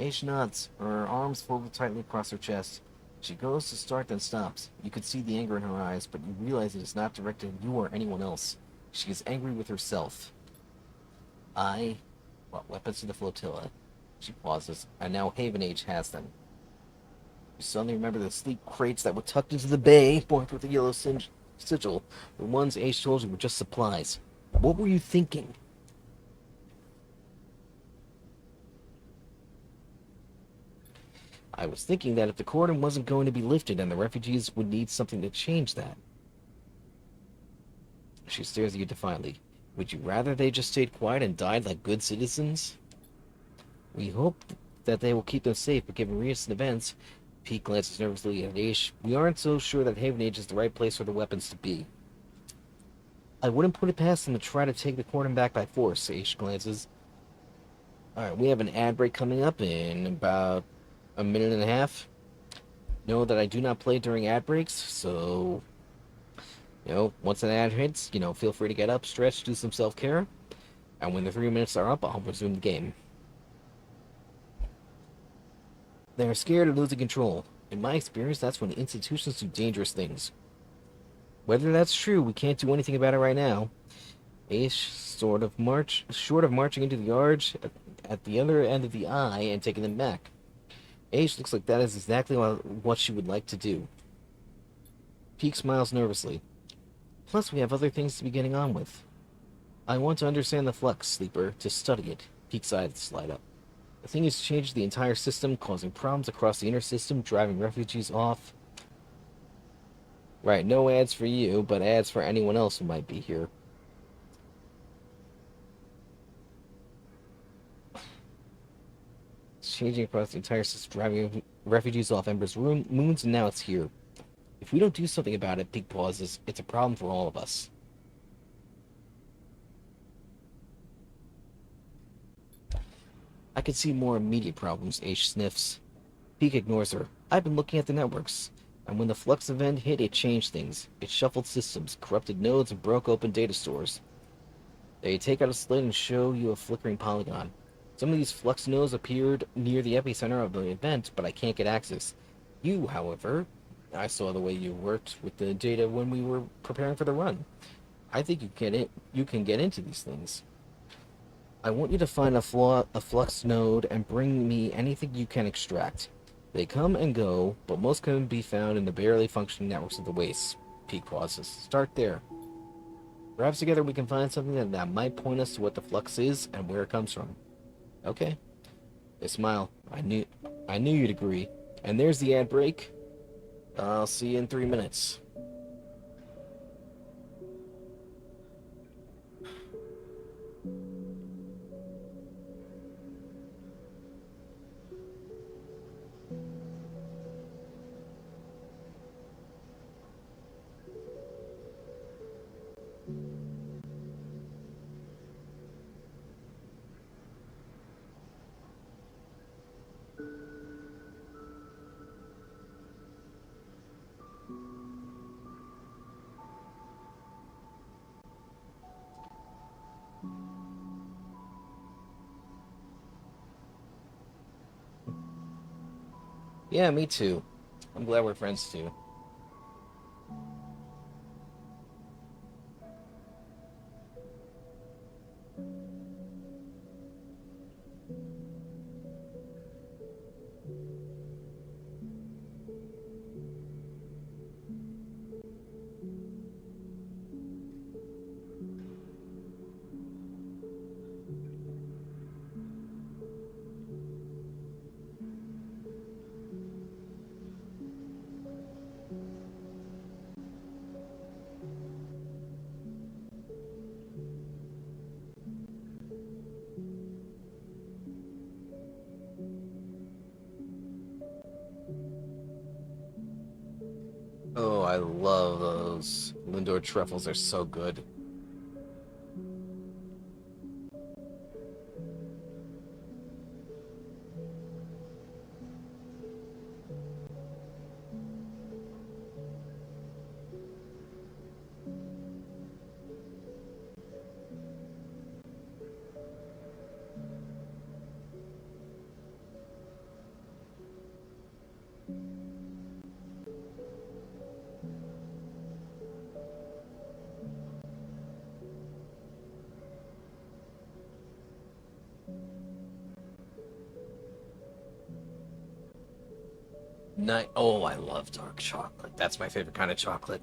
Aish nods, her arms folded tightly across her chest. She goes to start, then stops. You could see the anger in her eyes, but you realize it is not directed at you or anyone else. She is angry with herself. I brought weapons to the flotilla. She pauses, and now Haven Age has them. You suddenly remember the sleek crates that were tucked into the bay, marked with a yellow sigil. The ones Aish told you were just supplies. What were you thinking? I was thinking that if the cordon wasn't going to be lifted and the refugees would need something to change that. She stares at you defiantly. Would you rather they just stayed quiet and died like good citizens? We hope that they will keep them safe, but given recent events, Pete glances nervously at Aish. We aren't so sure that Haven Age is the right place for the weapons to be. I wouldn't put it past them to try to take the cordon back by force, Aish glances. Alright, we have an ad break coming up in about a minute and a half. Know that I do not play during ad breaks, so once an ad hits, feel free to get up, stretch, do some self-care, and when the 3 minutes are up, I'll resume the game. They are scared of losing control. In my experience, that's when institutions do dangerous things. Whether that's true, we can't do anything about it right now. Aish short of marching into the yard at the other end of the eye and taking them back. Aish looks like that is exactly what she would like to do. Peak smiles nervously. Plus, we have other things to be getting on with. I want to understand the flux, Sleeper, to study it. Peak's eyes slide up. The thing has changed the entire system, causing problems across the inner system, driving refugees off. Right, no ads for you, but ads for anyone else who might be here. It's changing across the entire system, driving refugees off Ember's moons, and now it's here. If we don't do something about it, Peak pauses, it's a problem for all of us. I could see more immediate problems, Aish sniffs. Peak ignores her. I've been looking at the networks, and when the Flux event hit, it changed things. It shuffled systems, corrupted nodes, and broke open data stores. They take out a slit and show you a flickering polygon. Some of these Flux nodes appeared near the epicenter of the event, but I can't get access. You, however, I saw the way you worked with the data when we were preparing for the run. I think you can get into these things. I want you to find a flux node and bring me anything you can extract. They come and go, but most can be found in the barely functioning networks of the wastes. Peak pauses. Start there. Perhaps together we can find something that might point us to what the flux is and where it comes from. Okay. They smile. I knew you'd agree. And there's the ad break. I'll see you in 3 minutes. Yeah, me too. I'm glad we're friends too. Oh, I love those. Lindor truffles are so good. Oh, I love dark chocolate. That's my favorite kind of chocolate.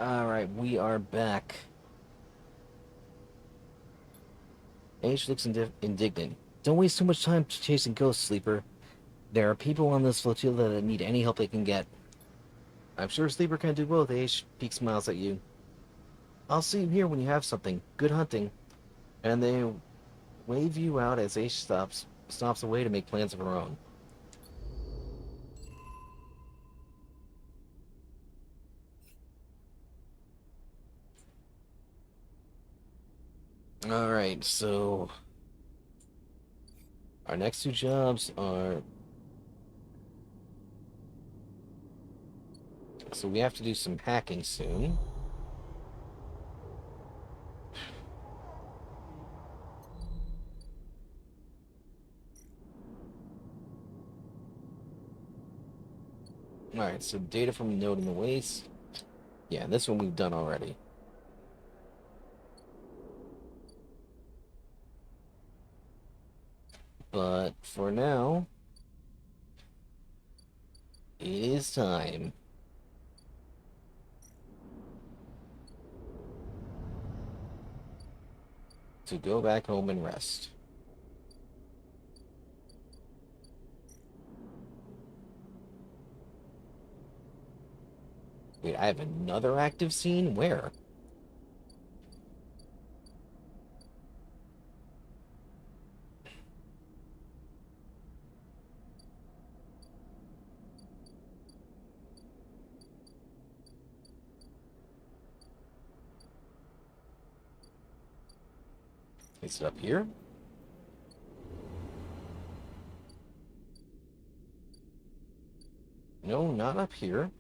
Alright, we are back. Age looks indignant. Don't waste too much time chasing ghosts, Sleeper. There are people on this flotilla that need any help they can get. I'm sure Sleeper can do both, Age. Peek smiles at you. I'll see you here when you have something. Good hunting. And they wave you out as Age stops away to make plans of her own. Alright, so our next two jobs are... So we have to do some hacking soon. Alright, so data from a node in the waste. Yeah, this one we've done already. But for now, it is time to go back home and rest. Wait, I have another active scene? Where? Is it up here? No, not up here.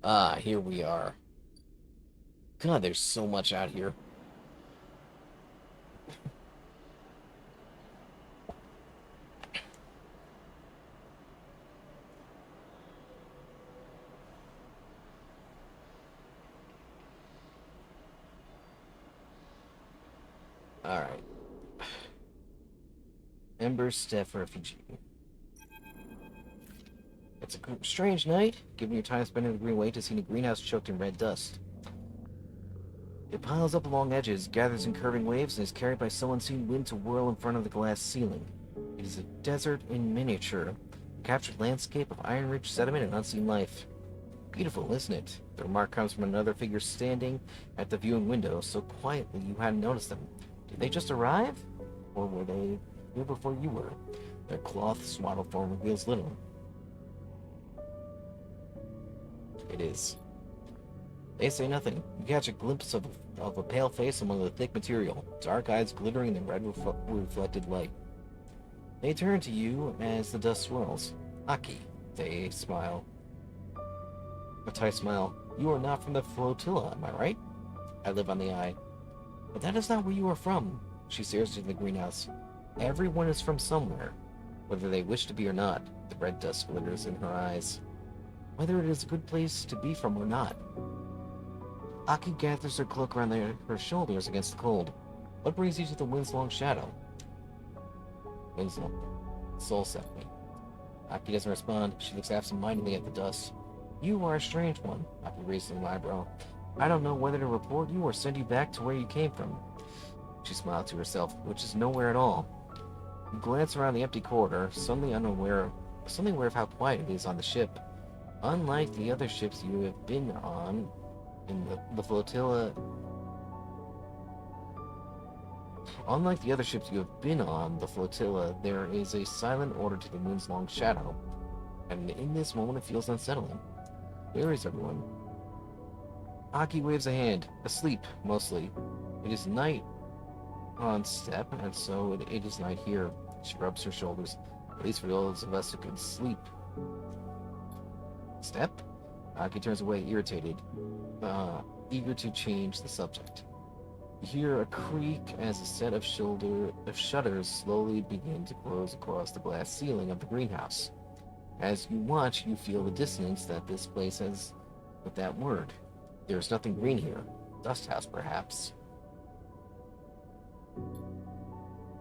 Ah, here we are. God, there's so much out here. Alright. Ember Steph Refugee. It's a strange night, given your time spent in the Green Way to see a greenhouse choked in red dust. It piles up along edges, gathers in curving waves, and is carried by some unseen wind to whirl in front of the glass ceiling. It is a desert in miniature, a captured landscape of iron-rich sediment and unseen life. Beautiful, isn't it? The remark comes from another figure standing at the viewing window, so quietly you hadn't noticed them. Did they just arrive? Or were they here before you were? Their cloth swaddled form reveals little. It is. They say nothing. You catch a glimpse of a pale face among the thick material, dark eyes glittering in the red reflected light. They turn to you as the dust swirls. Aki, they smile. A tight smile. You are not from the flotilla, am I right? I live on the eye. But that is not where you are from. She stares into the greenhouse. Everyone is from somewhere, whether they wish to be or not. The red dust glitters in her eyes. Whether it is a good place to be from or not. Aki gathers her cloak around her shoulders against the cold. What brings you to the wind's long shadow? Wind's long. Soul set me. Aki doesn't respond. She looks absent-mindedly at the dust. You are a strange one, Aki raises an eyebrow. I don't know whether to report you or send you back to where you came from. She smiled to herself, which is nowhere at all. You glance around the empty corridor, suddenly aware of how quiet it is on the ship. Unlike the other ships you have been on in the flotilla... Unlike the other ships you have been on the flotilla, there is a silent order to the moon's long shadow. And in this moment it feels unsettling. Where is everyone? Aki waves a hand. Asleep, mostly. It is night on Step, and so it is night here. She rubs her shoulders. At least for those of us who can sleep. Step? Aki turns away, irritated, eager to change the subject. You hear a creak as a set of shutters slowly begin to close across the glass ceiling of the greenhouse. As you watch, you feel the dissonance that this place has with that word. There's nothing green here. Dust house, perhaps.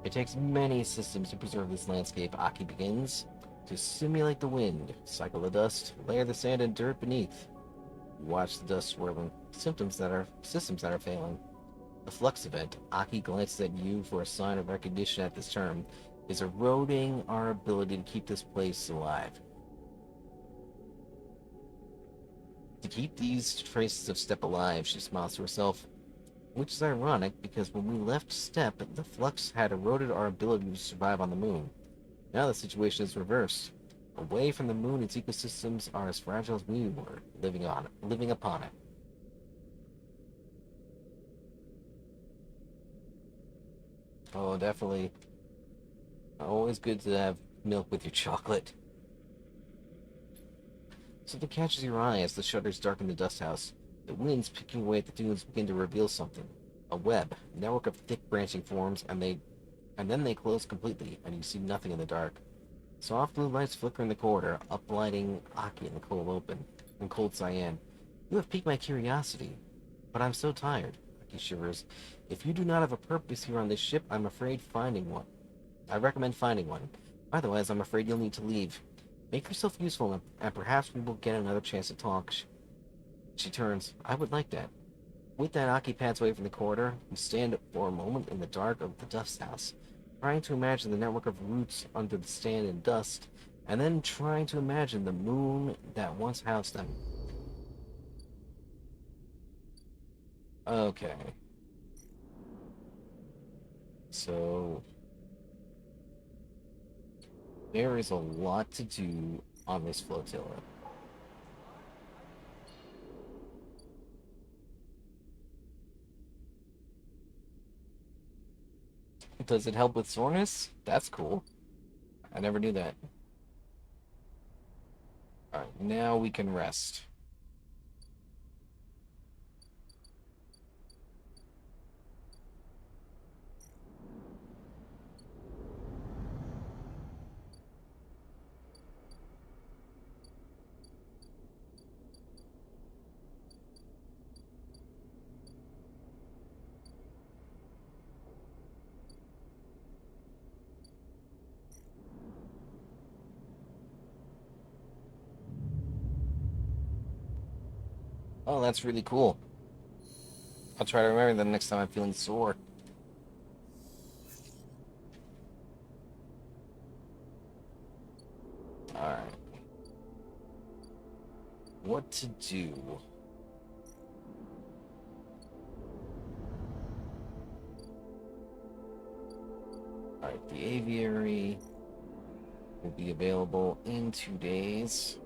It takes many systems to preserve this landscape, Aki begins. To simulate the wind, cycle the dust, layer the sand and dirt beneath. You watch the dust swirling, systems that are failing. The flux event, Aki glances at you for a sign of recognition at this term, is eroding our ability to keep this place alive. To keep these traces of Step alive, she smiles to herself, which is ironic because when we left Step, the flux had eroded our ability to survive on the moon. Now the situation is reversed. Away from the moon, its ecosystems are as fragile as we were, living upon it. Oh, definitely. Always good to have milk with your chocolate. Something catches your eye as the shutters darken the dust house. The winds picking away at the dunes begin to reveal something. A web, a network of thick branching forms, and then they close completely, and you see nothing in the dark. Soft blue lights flicker in the corridor, uplighting Aki in the cold cyan. You have piqued my curiosity, but I'm so tired. Aki shivers. If you do not have a purpose here on this ship, I recommend finding one. Otherwise, I'm afraid you'll need to leave. Make yourself useful, and perhaps we will get another chance to talk. She turns. I would like that. With that, Aki pads away from the corridor. You stand for a moment in the dark of the dust house, trying to imagine the network of roots under the stand and dust, and then trying to imagine the moon that once housed them. Okay. So there is a lot to do on this flotilla. Does it help with soreness? That's cool. I never knew that. Alright, now we can rest. Oh, that's really cool. I'll try to remember that next time I'm feeling sore. Alright. What to do? Alright, the aviary will be available in 2 days.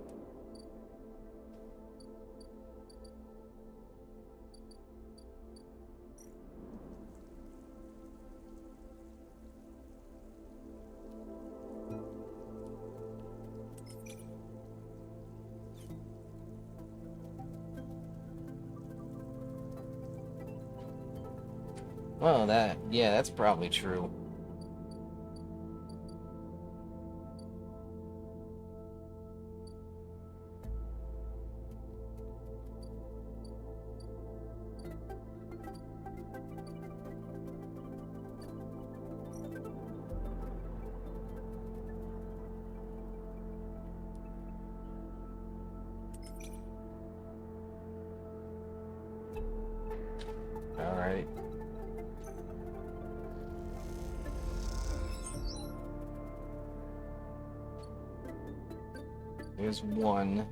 Well, yeah, that's probably true. Alright. There's one.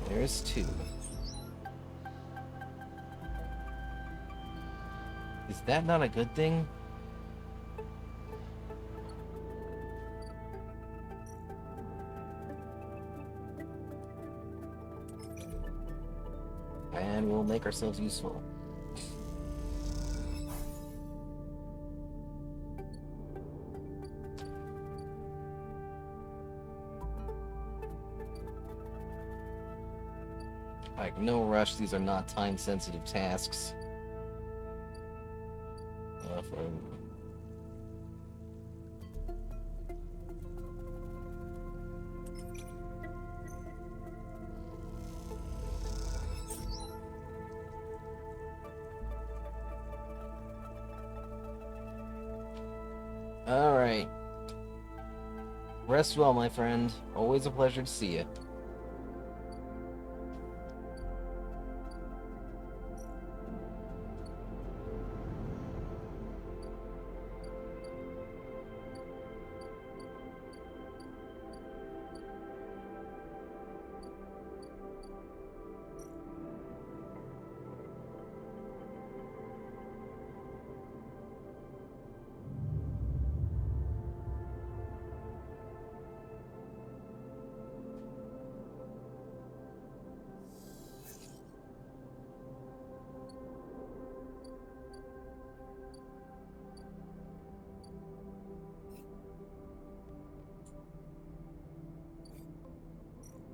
There's two. Is that not a good thing? And we'll make ourselves useful. No rush. These are not time-sensitive tasks. For... All right. Rest well, my friend. Always a pleasure to see you.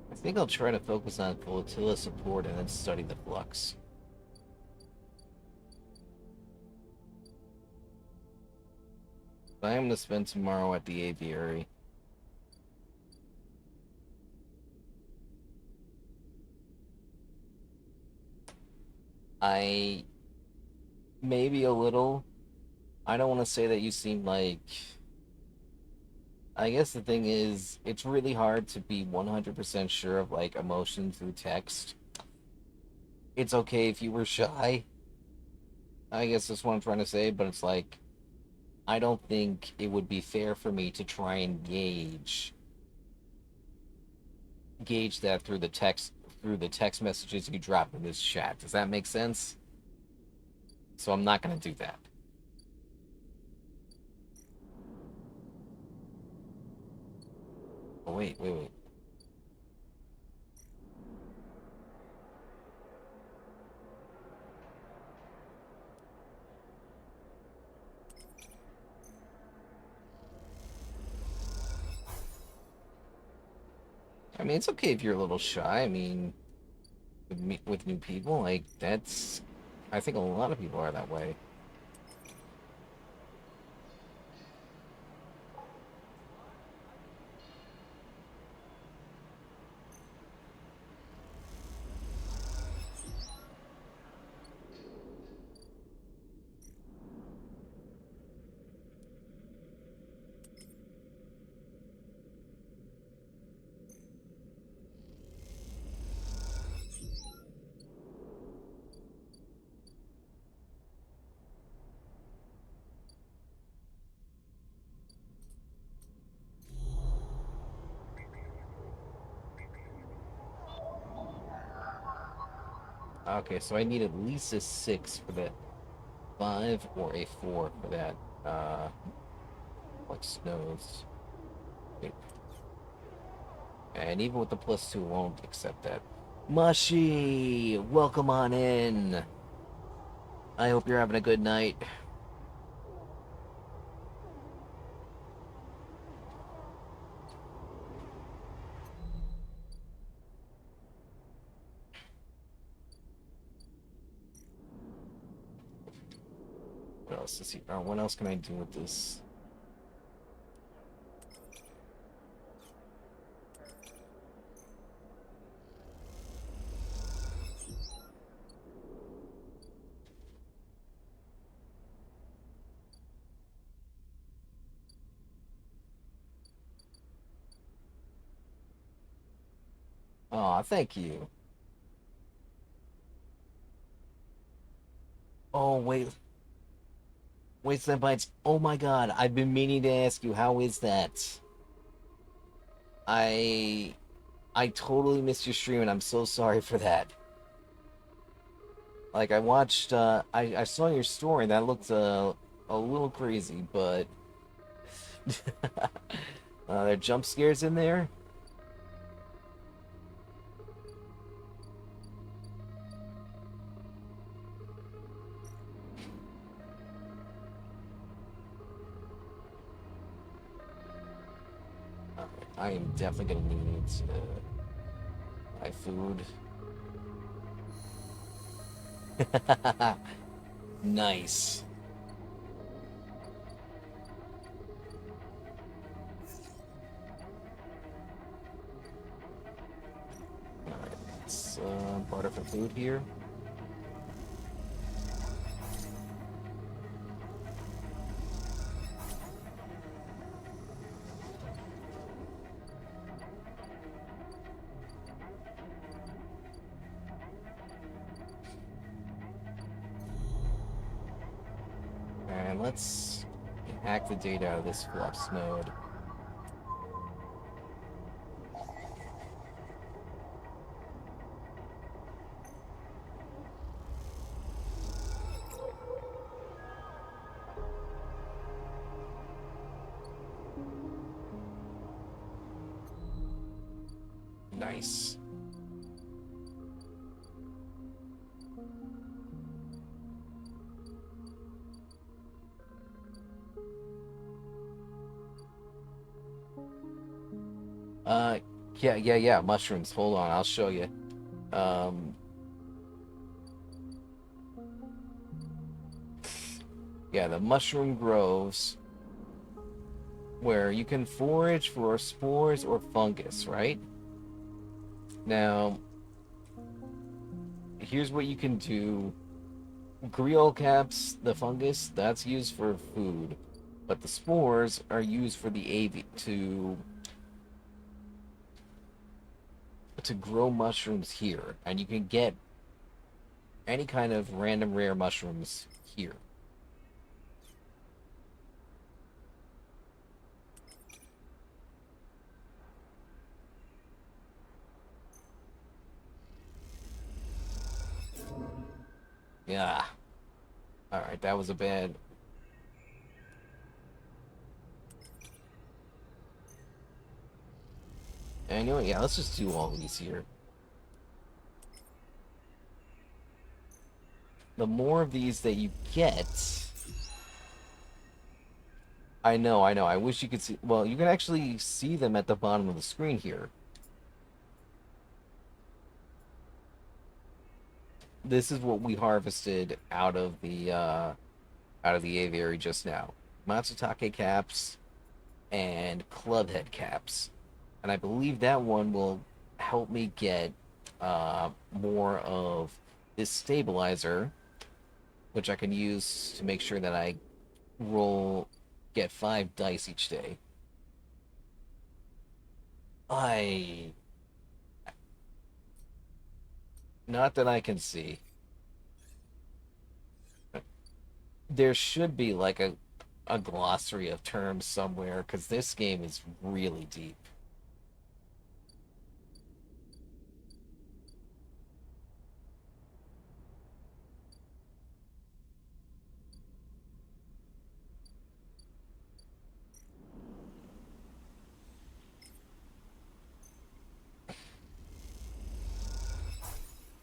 I think I'll try to focus on flotilla support and then study the flux. I am going to spend tomorrow at the aviary. I maybe a little. I don't want to say that you seem like. I guess the thing is, it's really hard to be 100% sure of like emotion through text. It's okay if you were shy. I guess that's what I'm trying to say, but it's like I don't think it would be fair for me to try and gauge that through the text messages you drop in this chat. Does that make sense? So I'm not going to do that. Oh, wait. I mean, it's okay if you're a little shy. I mean, with new people, like that's. I think a lot of people are that way. Okay, so I need at least a 6 for that 5 or a 4 for that, like snows. Wait. And even with the +2, won't accept that. Mushy, welcome on in. I hope you're having a good night. What else is here? What else can I do with this? Aw, thank you. Oh, wait, Senpai's. Oh my god, I've been meaning to ask you, how is that? I I totally missed your stream and I'm so sorry for that. Like I watched I saw your story and that looked a little crazy, but there are jump scares in there. I am definitely gonna need to buy food. Nice. Alright, let's barter for food here. And let's hack the data out of this flux node. Nice. Uh, yeah, mushrooms. Hold on, I'll show you. Um, yeah, the mushroom groves where you can forage for spores or fungus, right? Now, here's what you can do. Griol caps, the fungus, that's used for food, but the spores are used for the to grow mushrooms here, and you can get any kind of random rare mushrooms here. Yeah. Alright, that was a bad. And you know what? Yeah, let's just do all these here. The more of these that you get. I know. I wish you could see. Well, you can actually see them at the bottom of the screen here. This is what we harvested out of the aviary just now. Matsutake caps and clubhead caps. And I believe that one will help me get more of this stabilizer, which I can use to make sure that I get 5 dice each day. Not that I can see. There should be like a glossary of terms somewhere, because this game is really deep.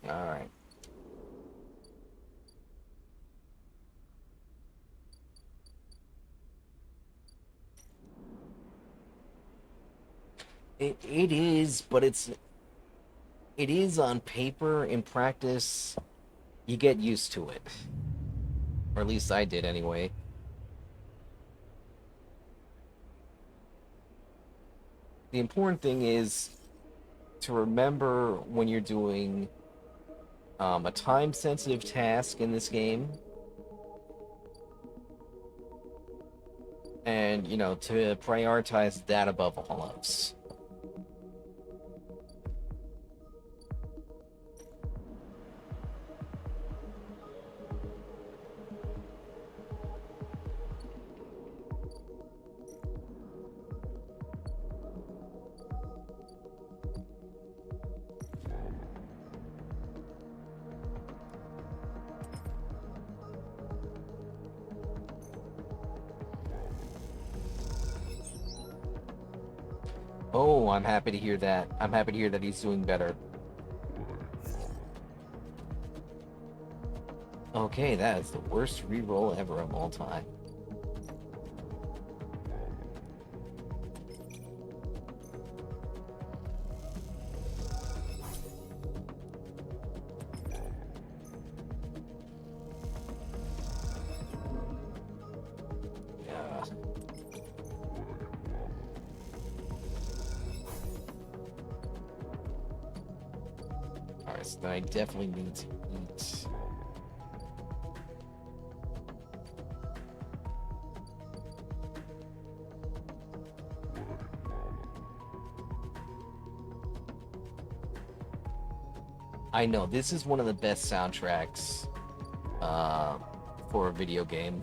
All right. It is, but it is on paper. In practice, you get used to it. Or at least I did anyway. The important thing is to remember when you're doing a time-sensitive task in this game, and, you know, to prioritize that above all else. Oh, I'm happy to hear that. I'm happy to hear that he's doing better. Okay, that is the worst reroll ever of all time. breakfast that I definitely need to eat. I know this is one of the best soundtracks uh, for a video game.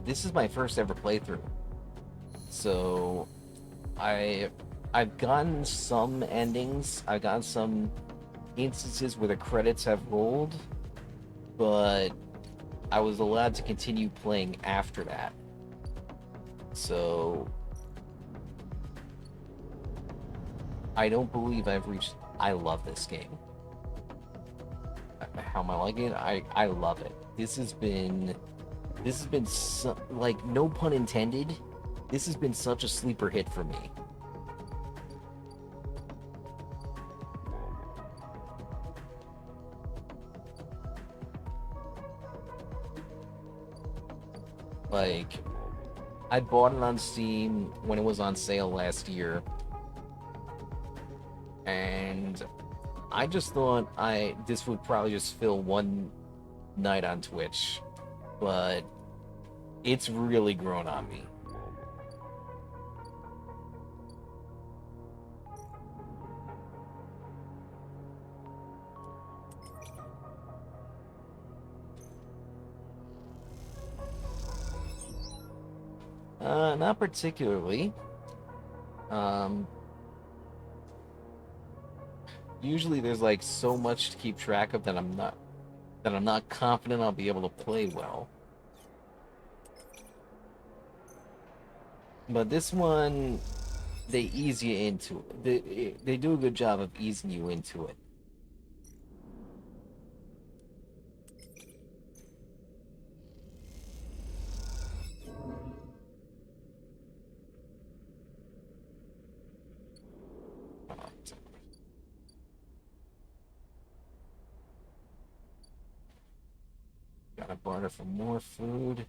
This is my first ever playthrough, so I I've gotten some endings. I've gotten some instances where the credits have rolled, but I was allowed to continue playing after that. So I don't believe I've reached. I love this game. How am I liking it? I love it. This has been like, no pun intended. This has been such a sleeper hit for me. Like, I bought it on Steam when it was on sale last year, and I just thought this would probably just fill one night on Twitch, but it's really grown on me. Not particularly. Um, Usually there's like so much to keep track of that I'm not confident I'll be able to play well. But this one, they ease you into it. They do a good job of easing you into it. Gotta barter for more food.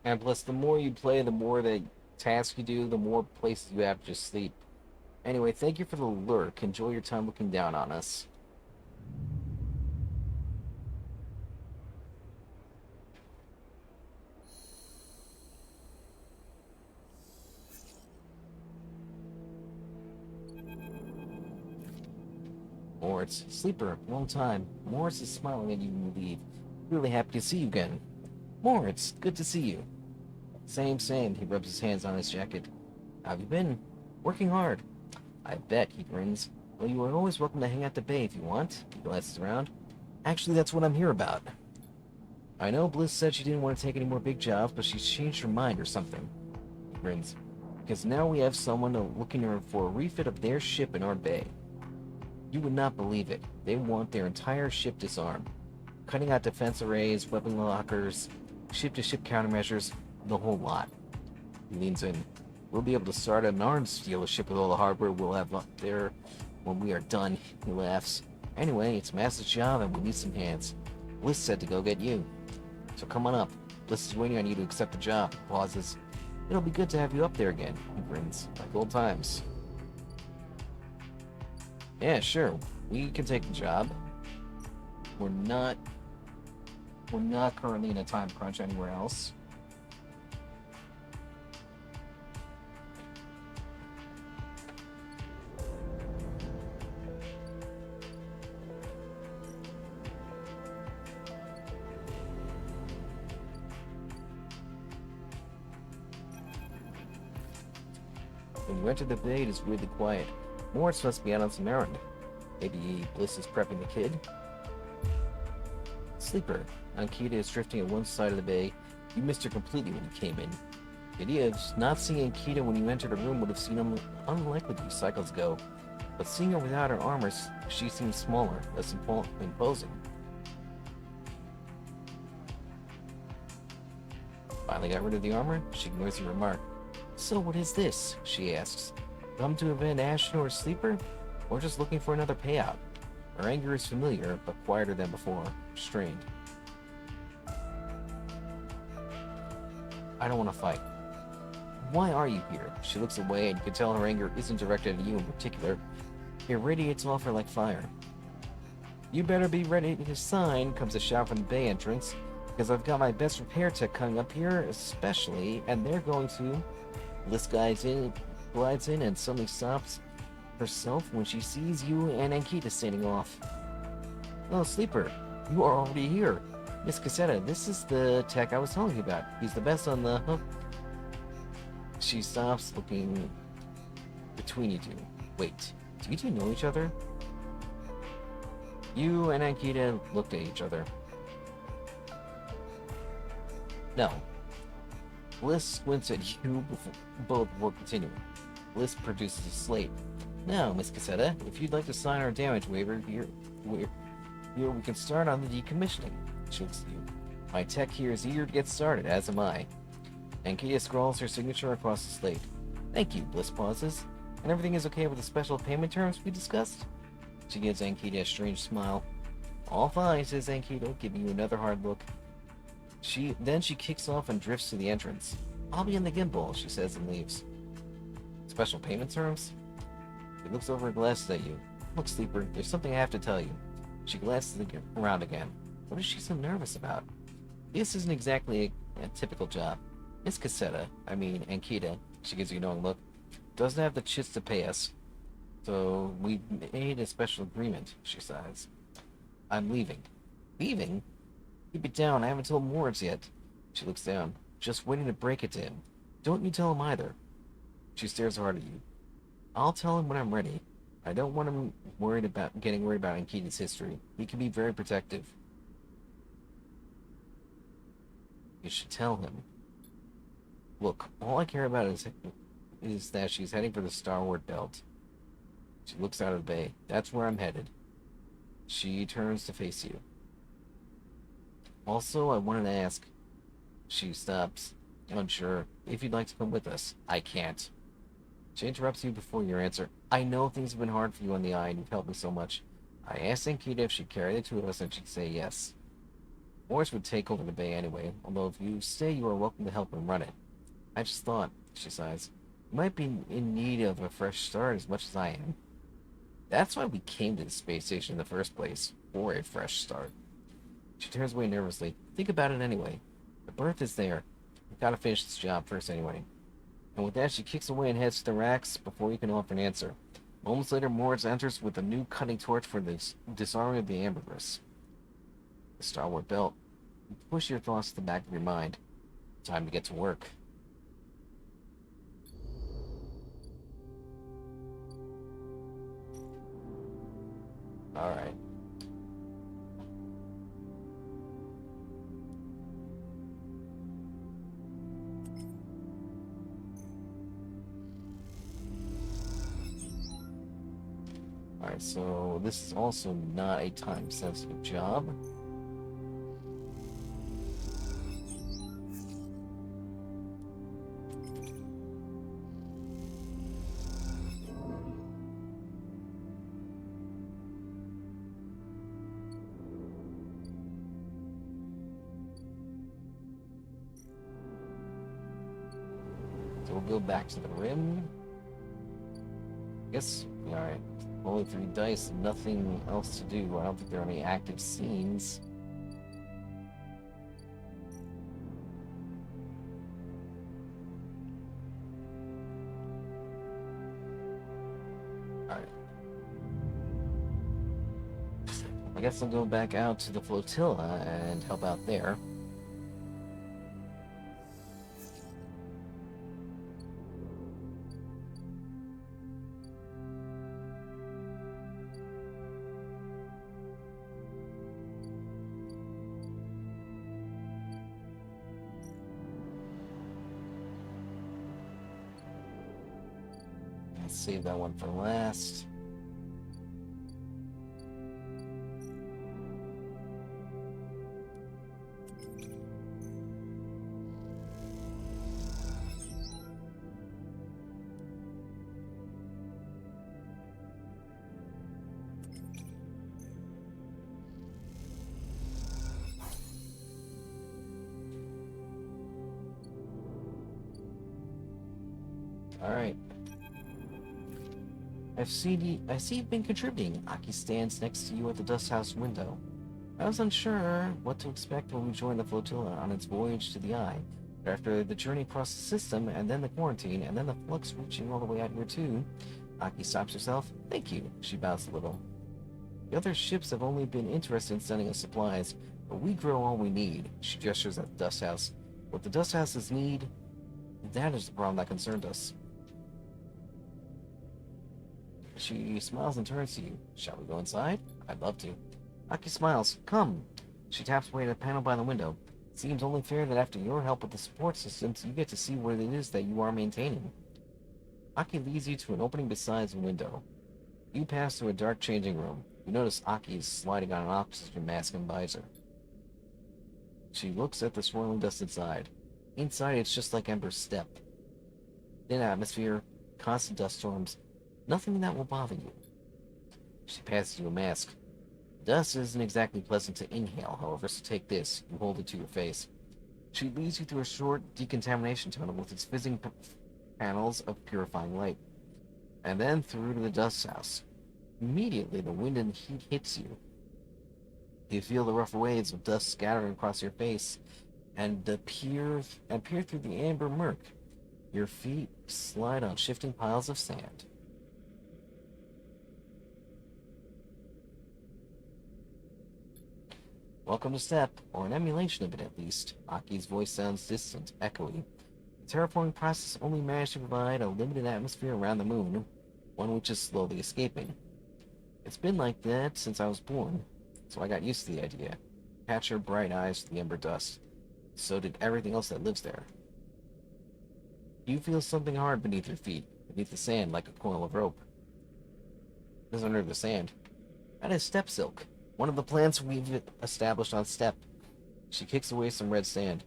And plus, the more you play, the more the tasks you do, the more places you have to just sleep. Anyway, thank you for the lurk. Enjoy your time looking down on us. Moritz, sleeper, long time. Moritz is smiling at you when you leave. Really happy to see you again. Moritz, good to see you. Same. He rubs his hands on his jacket. How have you been? Working hard. I bet, he grins. Well, you are always welcome to hang out the bay if you want. He glances around. Actually, that's what I'm here about. I know Bliss said she didn't want to take any more big jobs, but she's changed her mind or something. He grins. Because now we have someone looking for a refit of their ship in our bay. You would not believe it. They want their entire ship disarmed. Cutting out defense arrays, weapon lockers, ship-to-ship countermeasures, the whole lot. He leans in. We'll be able to start an arms dealership with all the hardware we'll have up there when we are done. He laughs. Anyway, it's Master's job and we need some hands. Bliss said to go get you. So come on up. Bliss is waiting on you to accept the job. He pauses. It'll be good to have you up there again. He grins. Like old times. Yeah, sure. We can take the job. We're not currently in a time crunch anywhere else. When you enter the bay, it is weirdly quiet. Moritz must be out on some errand. Maybe Bliss is prepping the kid? Sleeper. Ankita is drifting at one side of the bay. You missed her completely when you came in. The idea of not seeing Ankita when you entered a room would have seemed unlikely 2 cycles ago. But seeing her without her armor, she seems smaller, less imposing. Finally got rid of the armor? She ignores your remark. So what is this? She asks. Come to avenge Ashen or Sleeper? Or just looking for another payout? Her anger is familiar, but quieter than before, strained. I don't want to fight. Why are you here? She looks away, and you can tell her anger isn't directed at you in particular. It radiates off her like fire. You better be ready to sign, comes a shout from the bay entrance, because I've got my best repair tech coming up here, especially, and they're going to. This glides in, and suddenly stops herself when she sees you and Ankita standing off. Oh, Sleeper, you are already here. Miss Cassetta, this is the tech I was telling you about. He's the best on the... She stops, looking between you two. Wait, do you two know each other? You and Ankita looked at each other. No. Bliss squints at you both before continuing. Bliss produces a slate. Now, Miss Cassetta, if you'd like to sign our damage waiver, here we can start on the decommissioning. She looks at you. My tech here is eager to get started, as am I. Ankita scrawls her signature across the slate. Thank you, Bliss pauses. And everything is okay with the special payment terms we discussed? She gives Ankita a strange smile. All fine, says Ankita, giving you another hard look. Then she kicks off and drifts to the entrance. I'll be in the gimbal, she says and leaves. Special payment terms? She looks over her glasses at you. Look, Sleeper, there's something I have to tell you. She glances around again. What is she so nervous about? This isn't exactly a typical job. Miss Cassetta, Ankita, she gives you a knowing look, doesn't have the chits to pay us. So we made a special agreement, she sighs. I'm leaving. Leaving? Keep it down, I haven't told Moritz yet. She looks down, just waiting to break it to him. Don't you tell him either. She stares hard at you. I'll tell him when I'm ready. I don't want him getting worried about Ankita's history. He can be very protective. You should tell him. Look, all I care about is that she's heading for the Starward Belt. She looks out of the bay. That's where I'm headed. She turns to face you. Also, I wanted to ask... She stops, unsure, if you'd like to come with us. I can't. She interrupts you before your answer. I know things have been hard for you on the eye, and you've helped me so much. I asked Ankita if she'd carry the 2 of us, and she'd say yes. Morris would take over the bay anyway, although if you stay, you are welcome to help him run it. I just thought, she sighs, you might be in need of a fresh start as much as I am. That's why we came to the space station in the first place, for a fresh start. She turns away nervously. Think about it anyway. The berth is there. We've got to finish this job first anyway. And with that, she kicks away and heads to the racks before you can offer an answer. Moments later, Moritz enters with a new cutting torch for the disarming of the ambergris. The Starward Belt. You push your thoughts to the back of your mind. Time to get to work. Alright. Alright, so this is also not a time-sensitive job. So we'll go back to the rim. Yes, alright. Only 3 dice, nothing else to do. I don't think there are any active scenes. Alright. I guess I'll go back out to the flotilla and help out there. Let's save that one for last. Alright. I see you've been contributing. Aki stands next to you at the dust house window. I was unsure what to expect when we joined the flotilla on its voyage to the Eye. But after the journey across the system, and then the quarantine, and then the flux reaching all the way out here too, Aki stops herself. Thank you, she bows a little. The other ships have only been interested in sending us supplies, but we grow all we need. She gestures at the dust house. What the dust houses need, that is the problem that concerned us. She smiles and turns to you. Shall we go inside? I'd love to. Aki smiles. Come. She taps away at a panel by the window. It seems only fair that after your help with the support systems, you get to see what it is that you are maintaining. Aki leads you to an opening beside the window. You pass through a dark changing room. You notice Aki is sliding on an oxygen mask and visor. She looks at the swirling dust inside. Inside, it's just like Ember's step. Thin atmosphere, constant dust storms, nothing that will bother you. She passes you a mask. Dust isn't exactly pleasant to inhale, however, so take this. You hold it to your face. She leads you through a short decontamination tunnel with its fizzing panels of purifying light, and then through to the dust house. Immediately, the wind and heat hits you. You feel the rough waves of dust scattering across your face, and peer through the amber murk. Your feet slide on shifting piles of sand. Welcome to STEP, or an emulation of it at least. Aki's voice sounds distant, echoey. The terraforming process only managed to provide a limited atmosphere around the moon, one which is slowly escaping. It's been like that since I was born, so I got used to the idea. Catch her bright eyes to the ember dust. So did everything else that lives there. You feel something hard beneath your feet, beneath the sand like a coil of rope. It is under the sand. That is step silk, one of the plants we've established on STEP. She kicks away some red sand.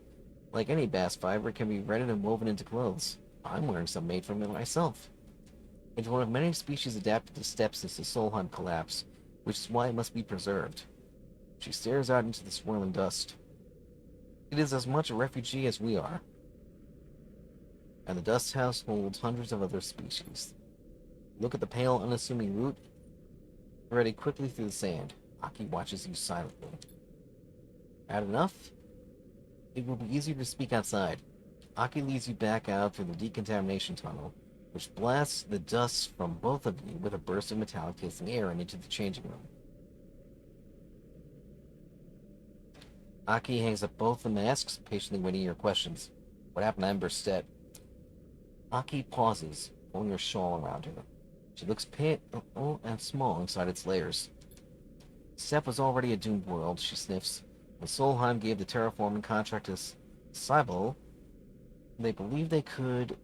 Like any bast fiber, it can be rendered and woven into clothes. I'm wearing some made from it myself. It's one of many species adapted to STEP since the Solheim collapse, which is why it must be preserved. She stares out into the swirling dust. It is as much a refugee as we are. And the dust house holds hundreds of other species. Look at the pale, unassuming root, threading quickly through the sand. Aki watches you silently. Had enough? It will be easier to speak outside. Aki leads you back out through the decontamination tunnel, which blasts the dust from both of you with a burst of metallic tasting air and into the changing room. Aki hangs up both the masks, patiently waiting your questions. What happened to Ember Stead? Aki pauses, pulling her shawl around her. She looks pale and small inside its layers. Step was already a doomed world, she sniffs. When Solheim gave the terraforming contract to Cybele, they believed they could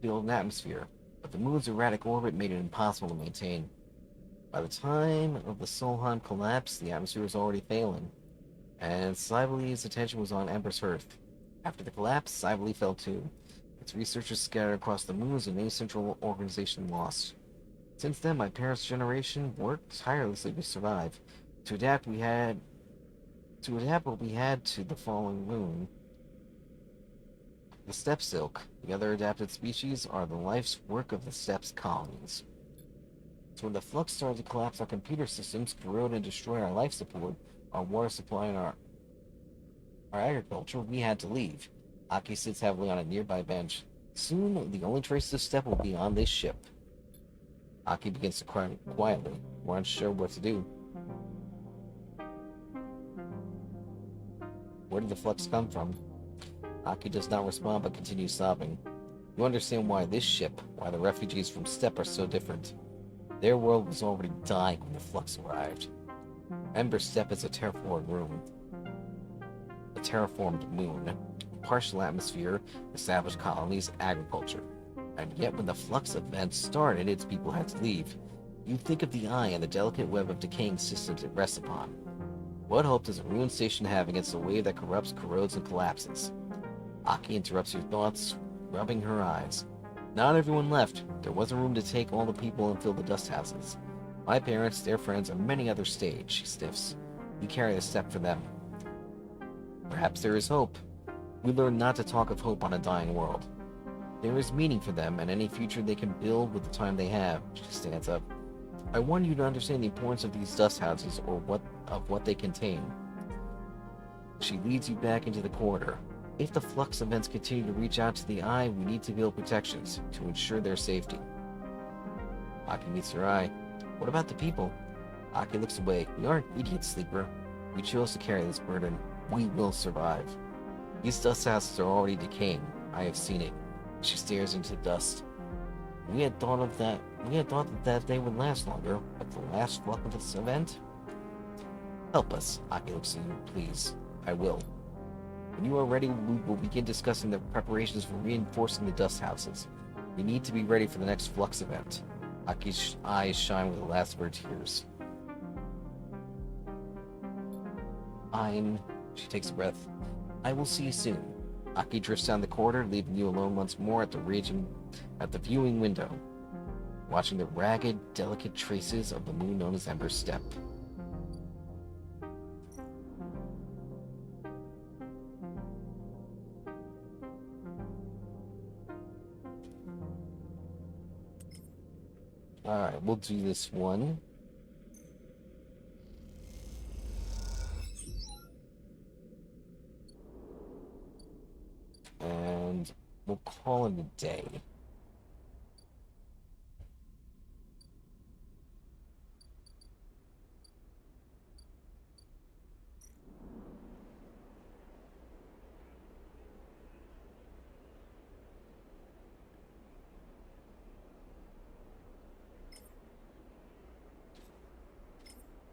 build an atmosphere, but the moon's erratic orbit made it impossible to maintain. By the time of the Solheim collapse, the atmosphere was already failing, and Cybele's attention was on Ember's Hearth. After the collapse, Cybele fell too. Its researchers scattered across the moons and any central organization lost. Since then, my parents' generation worked tirelessly to survive. To adapt what we had to the falling moon. The steppe silk, the other adapted species, are the life's work of the steppes colonies. So when the flux started to collapse our computer systems, corrode and destroy our life support, our water supply, and our agriculture, we had to leave. Aki sits heavily on a nearby bench. Soon, the only traces of steppe will be on this ship. Aki begins to cry quietly. We're unsure what to do. Where did the flux come from? Aki does not respond but continues sobbing. You understand why this ship, why the refugees from steppe are so different. Their world was already dying when the flux arrived. Ember Steppe is a terraformed room. A terraformed moon. Partial atmosphere, established colonies, agriculture. And yet when the flux event started, its people had to leave. You think of the eye and the delicate web of decaying systems it rests upon. What hope does a ruined station have against a wave that corrupts, corrodes, and collapses? Aki interrupts your thoughts, rubbing her eyes. Not everyone left. There wasn't room to take all the people and fill the dust houses. My parents, their friends, and many others stayed, she sniffs. We carry the step for them. Perhaps there is hope. We learn not to talk of hope on a dying world. There is meaning for them and any future they can build with the time they have. She stands up. I want you to understand the importance of these dust houses or what they contain. She leads you back into the corridor. If the flux events continue to reach out to the eye, we need to build protections to ensure their safety. Aki meets her eye. What about the people? Aki looks away. We aren't idiots, Sleeper. We chose to carry this burden. We will survive. These dust houses are already decaying. I have seen it. She stares into the dust. We had thought that they would last longer, but the last flux of this event? Help us, Aki looks at you, please. I will. When you are ready, we will begin discussing the preparations for reinforcing the dust houses. We need to be ready for the next flux event. Aki's eyes shine with the last of her tears. She takes a breath. I will see you soon. Aki drifts down the corridor, leaving you alone once more at the viewing window, watching the ragged, delicate traces of the moon known as Ember's Step. Alright, we'll do this one. And we'll call it a day.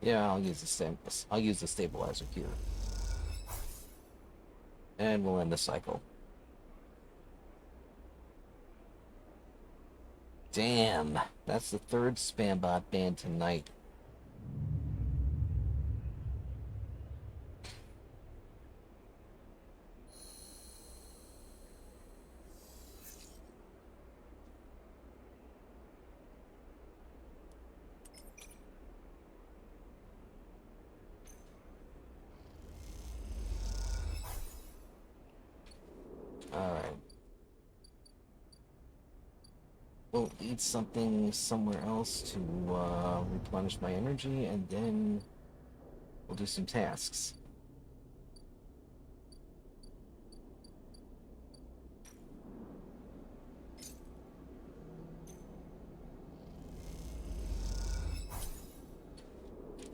Yeah, I'll use the stabilizer here. And we'll end the cycle. Damn, that's the third Spambot ban tonight. Alright. We'll eat something somewhere else to replenish my energy, and then we'll do some tasks.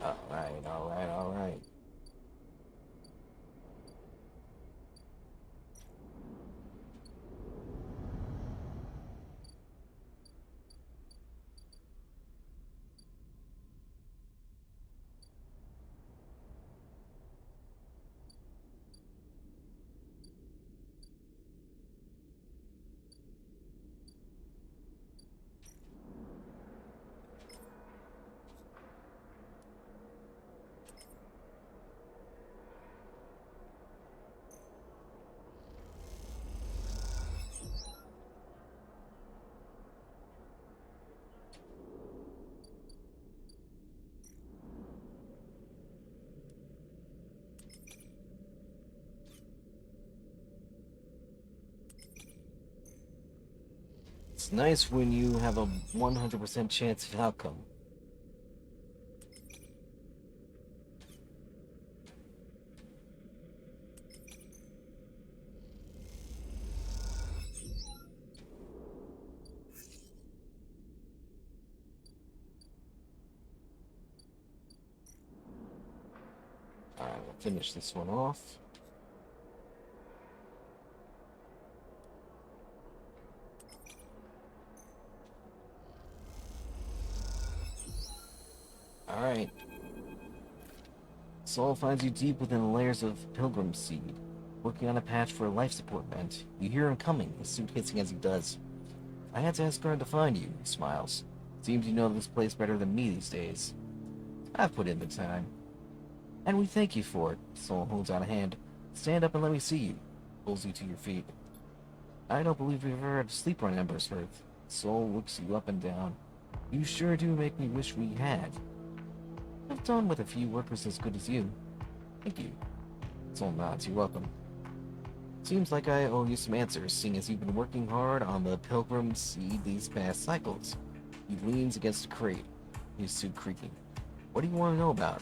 Alright. It's nice when you have a 100% chance of outcome. Alright, we'll finish this one off. Alright. Soul finds you deep within the layers of Pilgrim Seed, working on a patch for a life support vent. You hear him coming, his suit hissing as he does. I had to ask Guard to find you, he smiles. Seems you know this place better than me these days. I've put in the time. And we thank you for it. Sol holds out a hand. Stand up and let me see you. Pulls you to your feet. I don't believe we've ever had to sleep on Ember's Hearth. Sol looks you up and down. You sure do make me wish we had. I've done with a few workers as good as you. Thank you. Sol nods. You're welcome. Seems like I owe you some answers, seeing as you've been working hard on the Pilgrim Seed these past cycles. He leans against a crate, his suit creaking. What do you want to know about?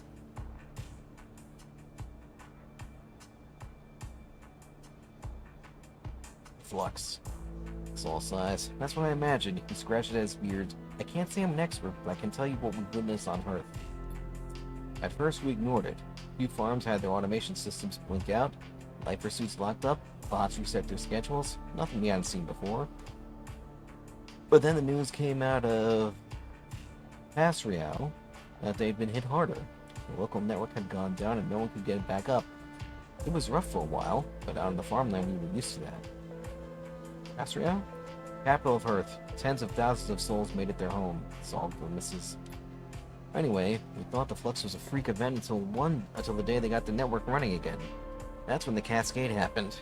Flux. Sol sighs. That's what I imagined. He scratched at his beard. I can't say I'm an expert, but I can tell you what we witnessed on Earth. At first, we ignored it. Few farms had their automation systems blink out, life pursuits locked up, bots reset their schedules, nothing we hadn't seen before. But then the news came out of Pasriel that they'd been hit harder. The local network had gone down and no one could get it back up. It was rough for a while, but out on the farmland we were used to that. Pasriel? Capital of Earth. Tens of thousands of souls made it their home. Sol grimaces. Anyway, we thought the Flux was a freak event until the day they got the network running again. That's when the cascade happened.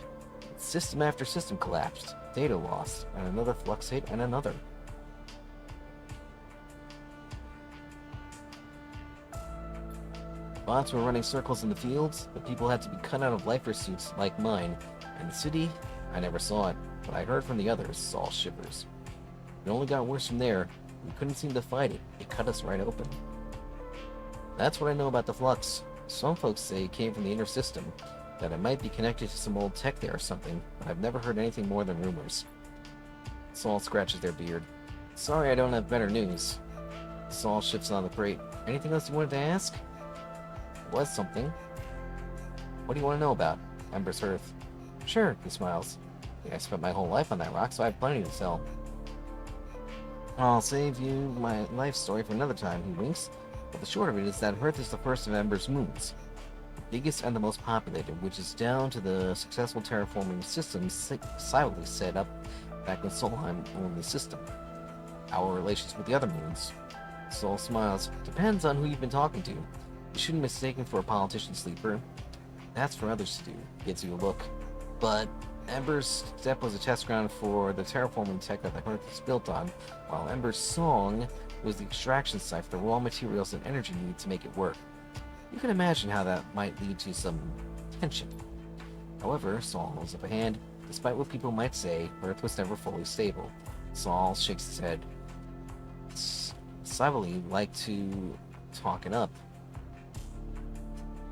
System after system collapsed, data lost, and another Flux hit, and another. Bots were running circles in the fields, but people had to be cut out of lifer suits like mine. And the city? I never saw it, but I heard from the others. Sol shivers. It only got worse from there. We couldn't seem to fight it. It cut us right open. That's what I know about the Flux. Some folks say it came from the inner system, that it might be connected to some old tech there or something, but I've never heard anything more than rumors. Sol scratches their beard. Sorry I don't have better news. Sol shifts on the crate. Anything else you wanted to ask? Was something. What do you want to know about? Ember's Hearth. Sure, he smiles. I spent my whole life on that rock, so I have plenty to tell. I'll save you my life story for another time, he winks. But the short of it is that Earth is the first of Ember's moons. The biggest and the most populated, which is down to the successful terraforming systems silently set up back when Solheim owned the system. Our relations with the other moons. Sol smiles. Depends on who you've been talking to. You shouldn't be mistaken for a politician, Sleeper. That's for others to do. Gives you a look. But Ember's Step was a test ground for the terraforming tech that the Earth is built on, while Ember's Song was the extraction site for the raw materials and energy needed to make it work. You can imagine how that might lead to some tension. However, Sol holds up a hand. Despite what people might say, Earth was never fully stable. Sol shakes his head. Cybele liked to talk it up.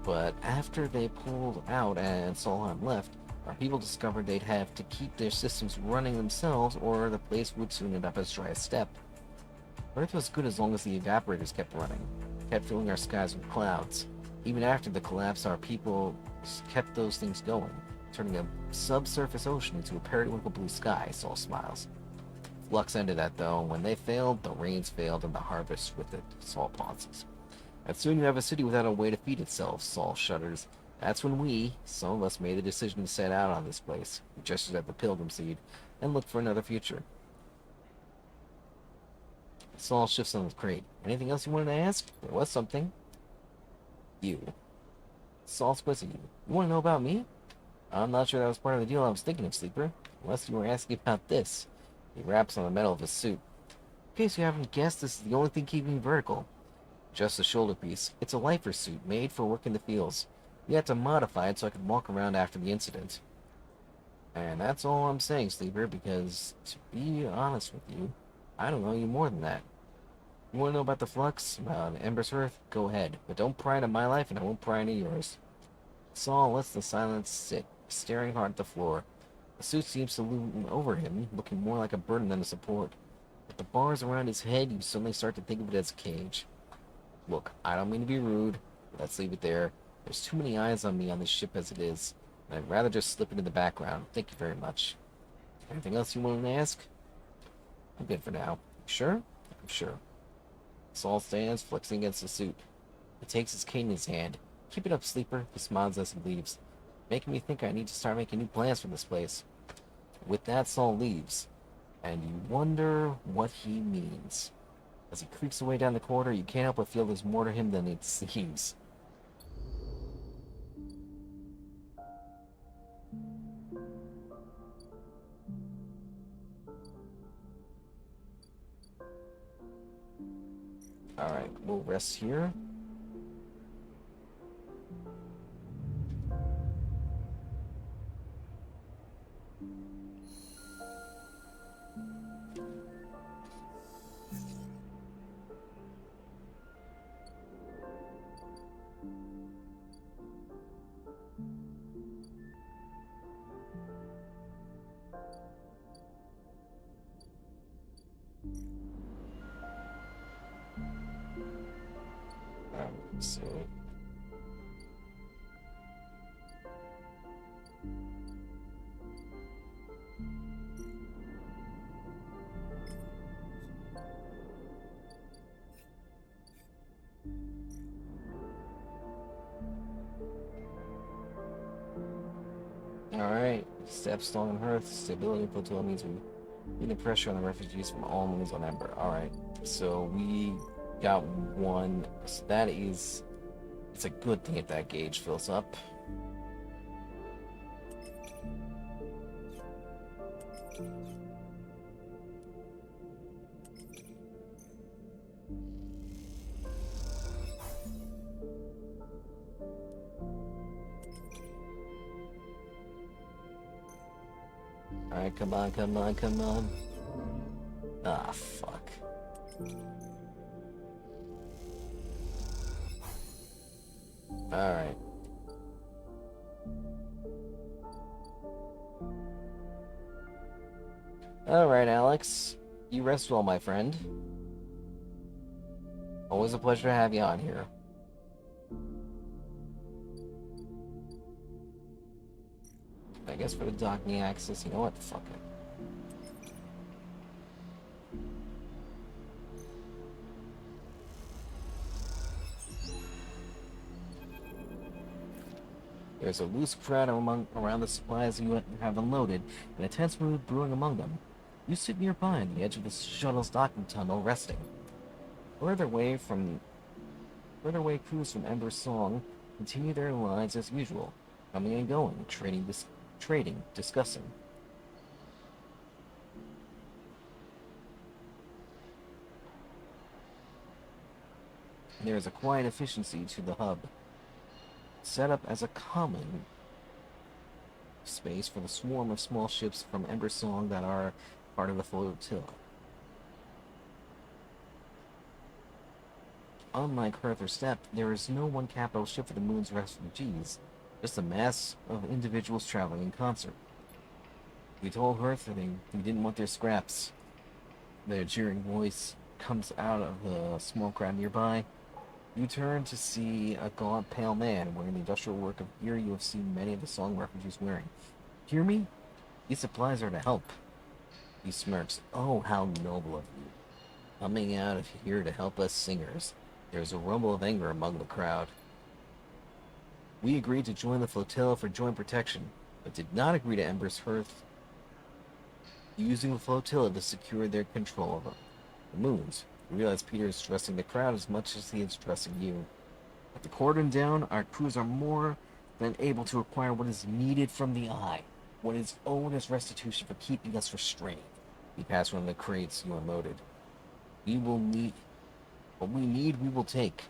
But after they pulled out and Solheim left, our people discovered they'd have to keep their systems running themselves or the place would soon end up as dry as step. Earth was good as long as the evaporators kept running, kept filling our skies with clouds. Even after the collapse, our people kept those things going, turning a subsurface ocean into a periwinkle blue sky. Sol smiles. Flux ended that though. When they failed, the rains failed and the harvest with it. Sol pauses. And soon you have a city without a way to feed itself. Sol shudders. That's when we, some of us, made the decision to set out on this place. We gestures at the Pilgrim Seed and looked for another future. Sol shifts on the crate. Anything else you wanted to ask? There was something. You. Sol squints at you. You want to know about me? I'm not sure that was part of the deal I was thinking of, Sleeper. Unless you were asking about this. He raps on the metal of his suit. In case you haven't guessed, this is the only thing keeping me vertical. Just a shoulder piece. It's a lifer suit made for work in the fields. We had to modify it so I could walk around after the incident. And that's all I'm saying, Sleeper, because, to be honest with you, I don't know you more than that. You want to know about the Flux? About Ember's Hearth? Go ahead. But don't pry into my life and I won't pry into yours. Sol lets the silence sit, staring hard at the floor. The suit seems to loom over him, looking more like a burden than a support. With the bars around his head, you suddenly start to think of it as a cage. Look, I don't mean to be rude. Let's leave it there. There's too many eyes on me on this ship as it is, and I'd rather just slip into the background. Thank you very much. Anything else you wanted to ask? I'm good for now. You sure? I'm sure. Sol stands, flexing against the suit. He takes his cane in his hand. Keep it up, Sleeper. He smiles as he leaves, making me think I need to start making new plans for this place. With that, Sol leaves. And you wonder what he means. As he creaks away down the corridor, you can't help but feel there's more to him than it seems. Alright, we'll rest here. So alright, Stepstone and Hearth, stability plateau means we need the pressure on the refugees from all moons on Ember. Alright, so we got one, so that is, it's a good thing if that gauge fills up. Alright, come on, come on, come on. Ah, fuck. Alright. Alright, Alex. You rest well, my friend. Always a pleasure to have you on here. I guess for the docking access, you know what? Fuck it. There's a loose crowd around the supplies you have unloaded, and a tense mood brewing among them. You sit nearby on the edge of the shuttle's docking tunnel, resting. Further away, crews from Ember Song continue their lives as usual, coming and going, trading, discussing. There is a quiet efficiency to the hub, set up as a common space for the swarm of small ships from Ember Song that are part of the flotilla. Unlike Hearth or Step, there is no one capital ship for the moon's refugees, just a mass of individuals traveling in concert. We told Hearth that we didn't want their scraps. Their jeering voice comes out of the small crowd nearby. You turn to see a gaunt, pale man wearing the industrial work of gear you have seen many of the Song refugees wearing. Hear me? These supplies are to help. He smirks. Oh, how noble of you. Coming out of here to help us singers. There's a rumble of anger among the crowd. We agreed to join the flotilla for joint protection, but did not agree to Ember's Hearth using the flotilla to secure their control of the moons. You realize Peter is stressing the crowd as much as he is stressing you. At the cordon down, our crews are more than able to acquire what is needed from the eye, what is owed as restitution for keeping us restrained. He passed one of the crates you unloaded. We will need what we need, we will take.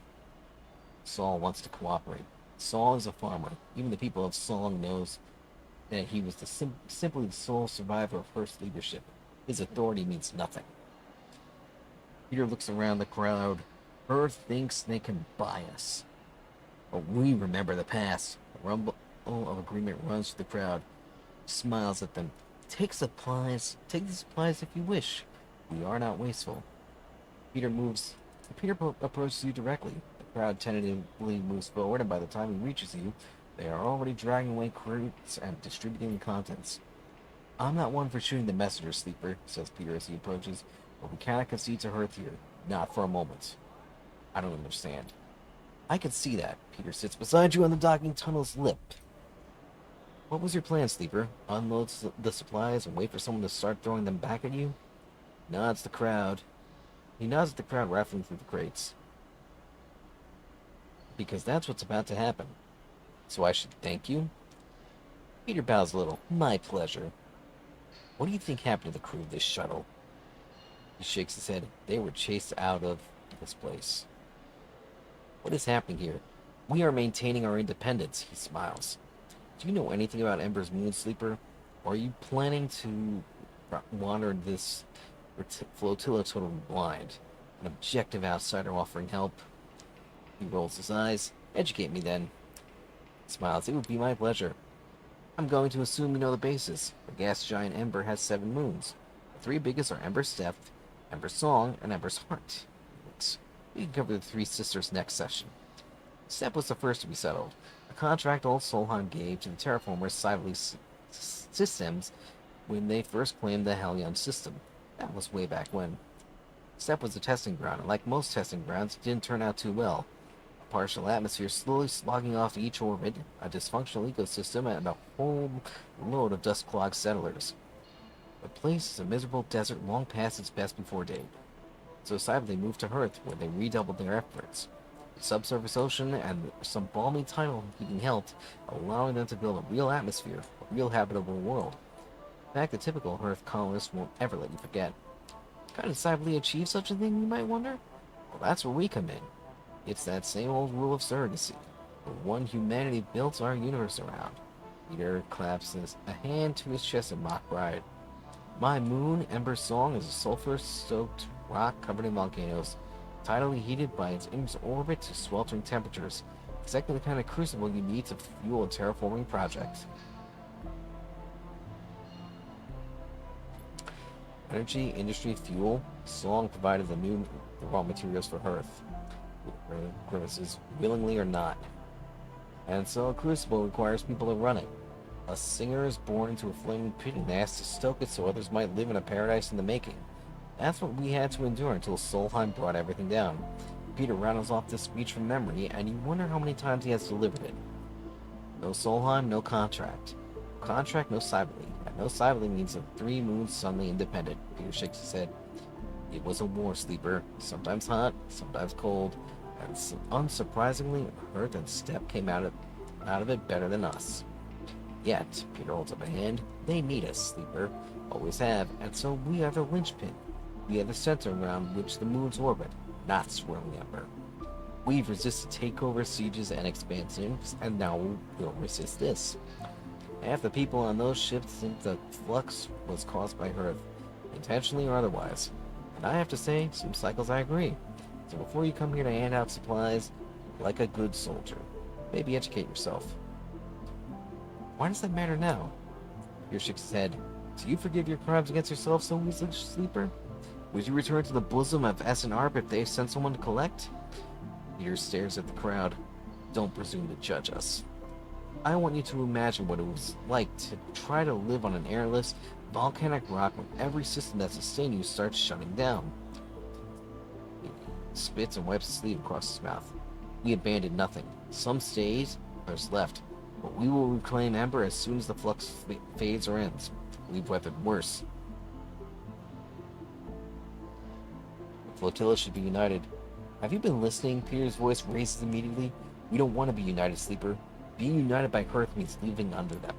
Saul wants to cooperate. Saul is a farmer. Even the people of Song knows that he was simply the sole survivor of Hearth's leadership. His authority means nothing. Peter looks around the crowd. Hearth thinks they can buy us. But we remember the past. A rumble of agreement runs through the crowd. He smiles at them. Take the supplies if you wish. We are not wasteful. Peter approaches you directly. The crowd tentatively moves forward, and by the time he reaches you, they are already dragging away crates and distributing the contents. I'm not one for shooting the messenger, Sleeper, says Peter as he approaches, but we cannot concede to Hearth here. Not for a moment. I don't understand. I can see that. Peter sits beside you on the docking tunnel's lip. What was your plan, Sleeper? Unload the supplies and wait for someone to start throwing them back at you? Nods the crowd. He nods at the crowd rattling through the crates. Because that's what's about to happen. So I should thank you? Peter bows a little. My pleasure. What do you think happened to the crew of this shuttle? He shakes his head. They were chased out of this place. What is happening here? We are maintaining our independence, he smiles. Do you know anything about Ember's moon, Sleeper? Or are you planning to wander this flotilla totally blind? An objective outsider offering help? He rolls his eyes. Educate me then. He smiles. It would be my pleasure. I'm going to assume you know the basis. The gas giant Ember has 7 moons. The 3 biggest are Ember's Step, Ember's Song, and Ember's Heart. We can cover the 3 sisters next session. Step was the first to be settled. A contract old Solheim gave to the terraformers Cybele Systems when they first claimed the Hellion system. That was way back when. Step was a testing ground, and like most testing grounds, it didn't turn out too well. A partial atmosphere slowly slogging off each orbit, a dysfunctional ecosystem, and a whole load of dust-clogged settlers. The place is a miserable desert long past its best before date. So Cybele moved to Earth, where they redoubled their efforts. The subsurface ocean and some balmy tidal heating helped, allowing them to build a real atmosphere, a real habitable world. In fact, the typical Earth colonist won't ever let you forget. How did Cybele achieve such a thing, you might wonder? Well, that's where we come in. It's that same old rule of surrogacy, the one humanity built our universe around. Peter claps a hand to his chest in mock pride. My moon, Ember's Song, is a sulfur-soaked rock covered in volcanoes, tidally heated by its inner orbit to sweltering temperatures, exactly the kind of crucible you need to fuel a terraforming project. Energy, industry, fuel, Song provided the raw materials for Earth. Grimaces, willingly or not. And so a crucible requires people to run it. A singer is born into a flaming pit and asked to stoke it so others might live in a paradise in the making. That's what we had to endure until Solheim brought everything down. Peter rattles off this speech from memory, and you wonder how many times he has delivered it. No Solheim, no contract. No contract, no Cybele. And no Cybele means the 3 moons suddenly independent. Peter shakes his head. It was a war, Sleeper. Sometimes hot, sometimes cold, and unsurprisingly, Earth and Step came out of it better than us. Yet, Peter holds up a hand, they need us, Sleeper. Always have, and so we are the linchpin. We are the center around which the moons orbit, not swirling Ember. We've resisted takeover, sieges, and expansions, and now we'll resist this. Half the people on those ships think the flux was caused by Earth, intentionally or otherwise. And I have to say, some cycles I agree. So before you come here to hand out supplies, like a good soldier, maybe educate yourself. Why does that matter now? Peter shakes his head. Do you forgive your crimes against yourself so easily, Sleeper? Would you return to the bosom of S&R if they sent someone to collect? Peter stares at the crowd. Don't presume to judge us. I want you to imagine what it was like to try to live on an airless, volcanic rock when every system that sustained you starts shutting down. He spits and wipes his sleeve across his mouth. We abandoned nothing. Some stayed, others left. But we will reclaim Ember as soon as the flux fades or ends. We've weathered worse. The flotilla should be united. Have you been listening? Peter's voice raises immediately. We don't want to be united, Sleeper. Being united by Earth means living under them.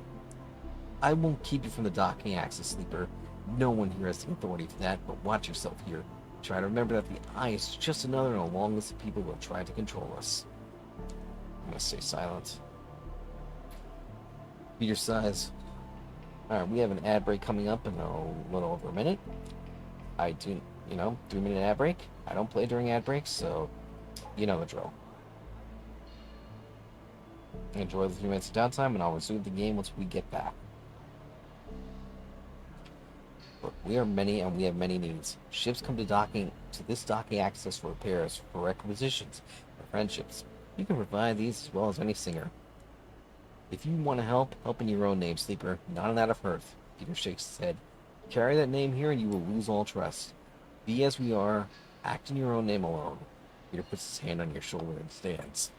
I won't keep you from the docking axis, Sleeper. No one here has the authority for that, but watch yourself here. Try to remember that the Eye is just another in a long list of people who have tried to control us. I'm gonna stay silent. Peter sighs. Alright, we have an ad break coming up in a little over a minute. I do, 3-minute ad break. I don't play during ad breaks, so you know the drill. Enjoy the 3 minutes of downtime, and I'll resume the game once we get back. Look, we are many, and we have many needs. Ships come to this docking access for repairs, for requisitions, for friendships. You can provide these as well as any singer. If you want to help in your own name, Sleeper, not in that of Earth. Peter shakes his head. Carry that name here and you will lose all trust. Be as we are, act in your own name alone. Peter puts his hand on your shoulder and stands.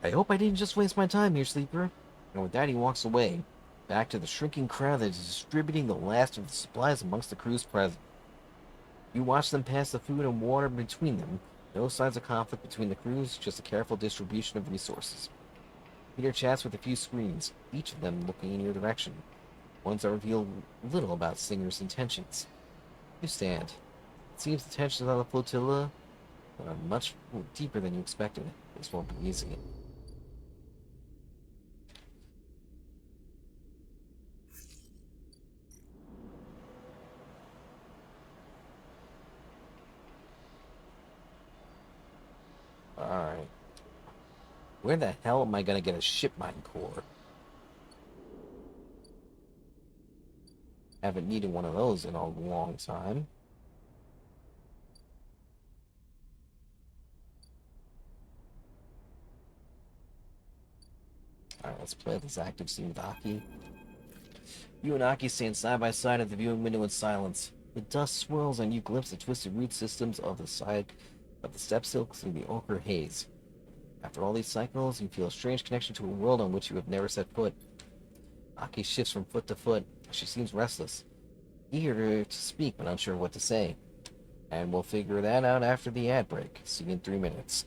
I hope I didn't just waste my time here, Sleeper. And with that, he walks away, back to the shrinking crowd that is distributing the last of the supplies amongst the crews present. You watch them pass the food and water between them. No signs of conflict between the crews, just a careful distribution of resources. Peter chats with a few screens, each of them looking in your direction. Ones that reveal little about Singer's intentions. You stand. It seems the tensions on the flotilla are much deeper than you expected. This won't be easy. Alright. Where the hell am I gonna get a ship mine core? Haven't needed one of those in a long time. Alright, let's play this active scene with Aki. You and Aki stand side by side at the viewing window in silence. The dust swirls and you glimpse the twisted root systems of the side of the step silk through the ochre haze. After all these cycles, you feel a strange connection to a world on which you have never set foot. Aki shifts from foot to foot. She seems restless, eager to speak but unsure what to say. And we'll figure that out after the ad break. See you in 3 minutes.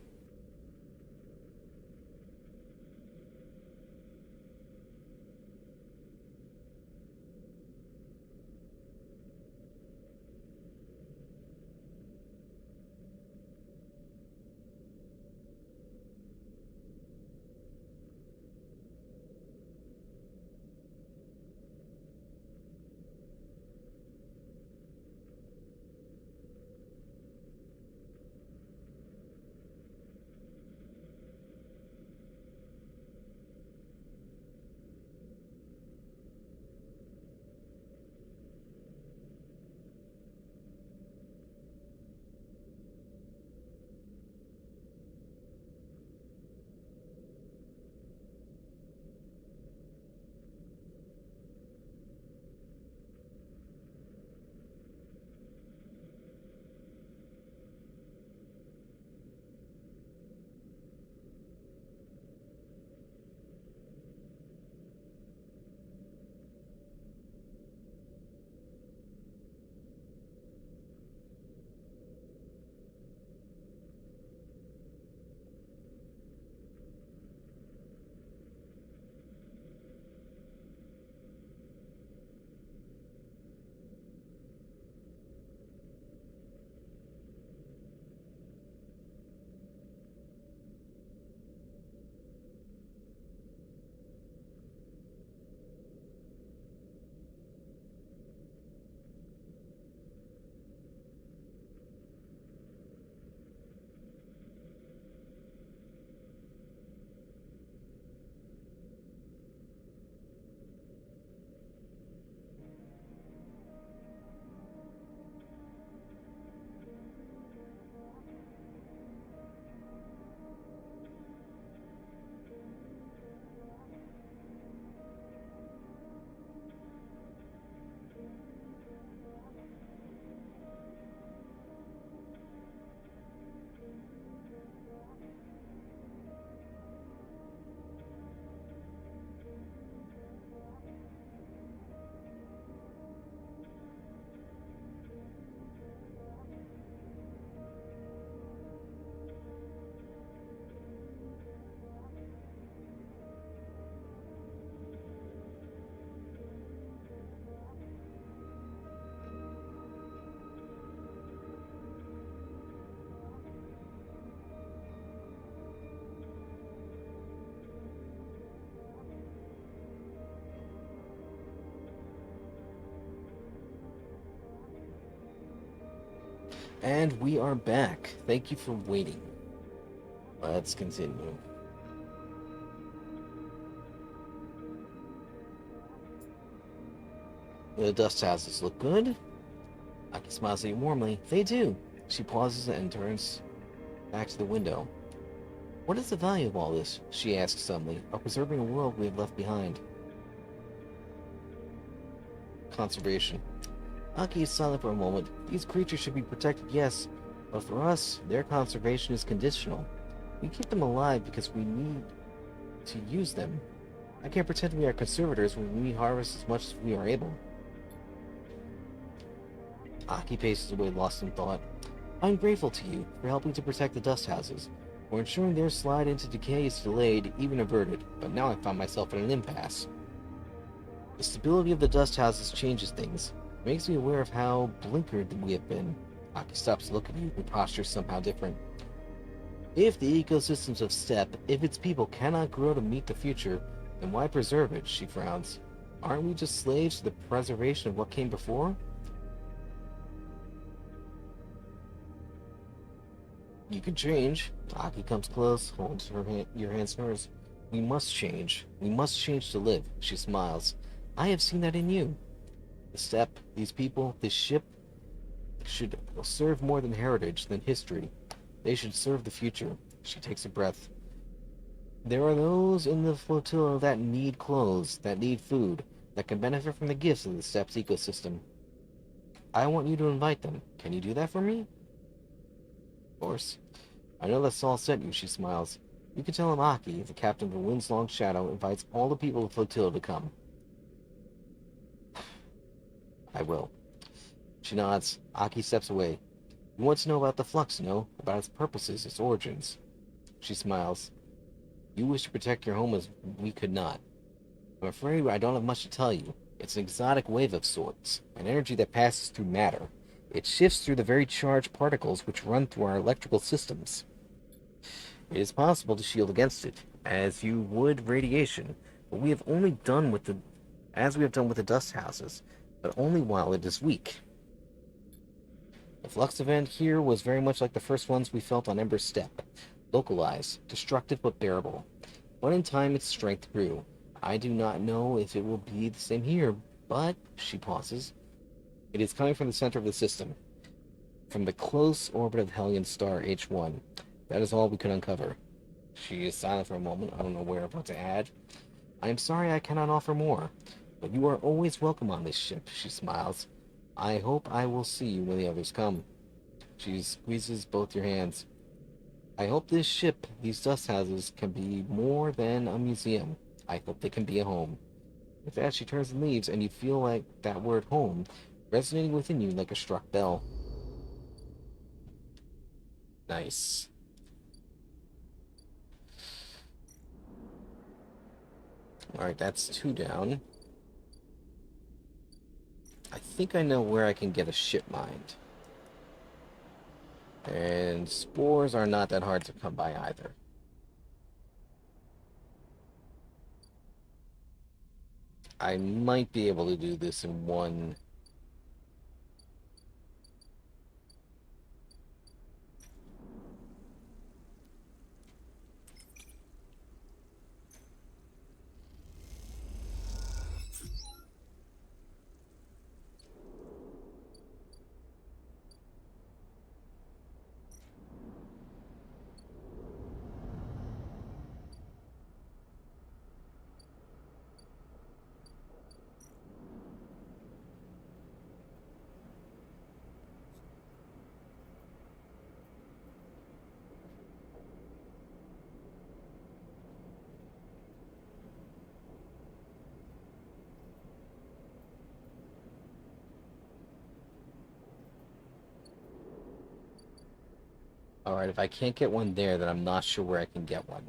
And we are back. Thank you for waiting. Let's continue. The dust houses look good. Aki smiles at you warmly. They do. She pauses and turns back to the window. What is the value of all this? She asks suddenly. Of preserving a world we have left behind. Conservation. Aki is silent for a moment. These creatures should be protected, yes, but for us, their conservation is conditional. We keep them alive because we need to use them. I can't pretend we are conservators when we harvest as much as we are able. Aki paces away, lost in thought. I'm grateful to you for helping to protect the dust houses, for ensuring their slide into decay is delayed, even averted, but now I find myself in an impasse. The stability of the dust houses changes things. It makes me aware of how blinkered we have been. Aki stops to look at you, her posture somehow different. If the ecosystems of Steppe, if its people cannot grow to meet the future, then why preserve it? She frowns. Aren't we just slaves to the preservation of what came before? You can change. Aki comes close, holds your hands in hers. We must change. We must change to live. She smiles. I have seen that in you. The steppe, these people, this ship should serve more than heritage, than history. They should serve the future. She takes a breath. There are those in the flotilla that need clothes, that need food, that can benefit from the gifts of the steppe's ecosystem. I want you to invite them. Can you do that for me? Of course. I know that Saul sent you, she smiles. You can tell him Aki, the captain of the Wind's Long Shadow, invites all the people of the flotilla to come. I will. She nods. Aki steps away. You want to know about the flux, no? About its purposes, its origins. She smiles. You wish to protect your home as we could not. I'm afraid I don't have much to tell you. It's an exotic wave of sorts, an energy that passes through matter. It shifts through the very charged particles which run through our electrical systems. It is possible to shield against it, as you would radiation, but we have only done with the as we have done with the dust houses, but only while it is weak. The flux event here was very much like the first ones we felt on Ember Steppe. Localized, destructive but bearable. But in time its strength grew. I do not know if it will be the same here, but, she pauses, it is coming from the center of the system, from the close orbit of the Hellion star H1. That is all we could uncover. She is silent for a moment, unaware of what to add. I am sorry I cannot offer more, but you are always welcome on this ship, she smiles. I hope I will see you when the others come. She squeezes both your hands. I hope this ship, these dust houses, can be more than a museum. I hope they can be a home. With that, she turns and leaves, and you feel like that word home resonating within you like a struck bell. Nice. Alright, that's 2 down. I think I know where I can get a ship mind. And spores are not that hard to come by either. I might be able to do this in one. Alright, if I can't get one there, then I'm not sure where I can get one.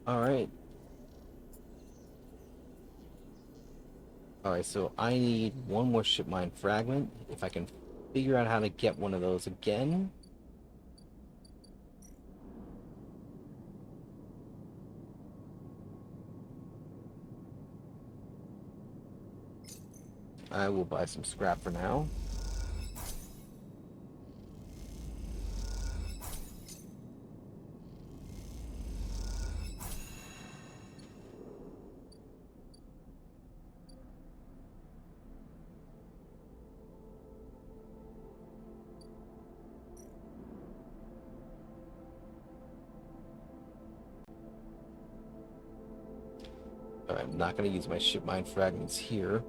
Alright. Alright, so I need one more ship mine fragment. If I can figure out how to get one of those again. I will buy some scrap for now. I'm not going to use my ship mine fragments here.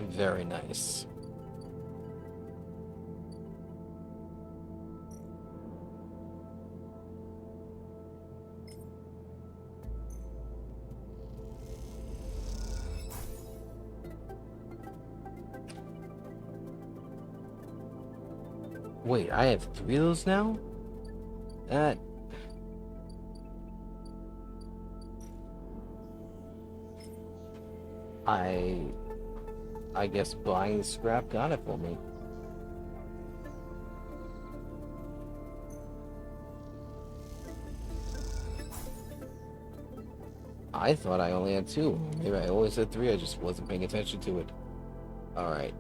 Very nice. Wait, I have 3 of those now? That... I... I guess buying the scrap got it for me. I thought I only had 2. Maybe I always had 3, I just wasn't paying attention to it. Alright.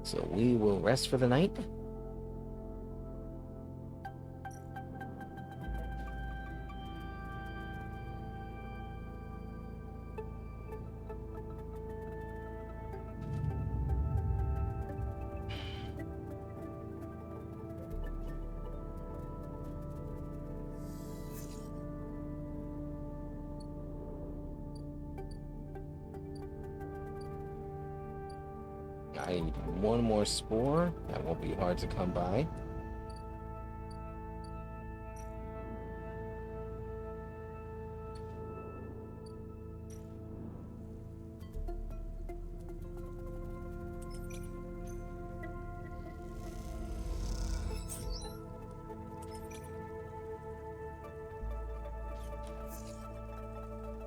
So we will rest for the night. I need 1 more spore. That won't be hard to come by.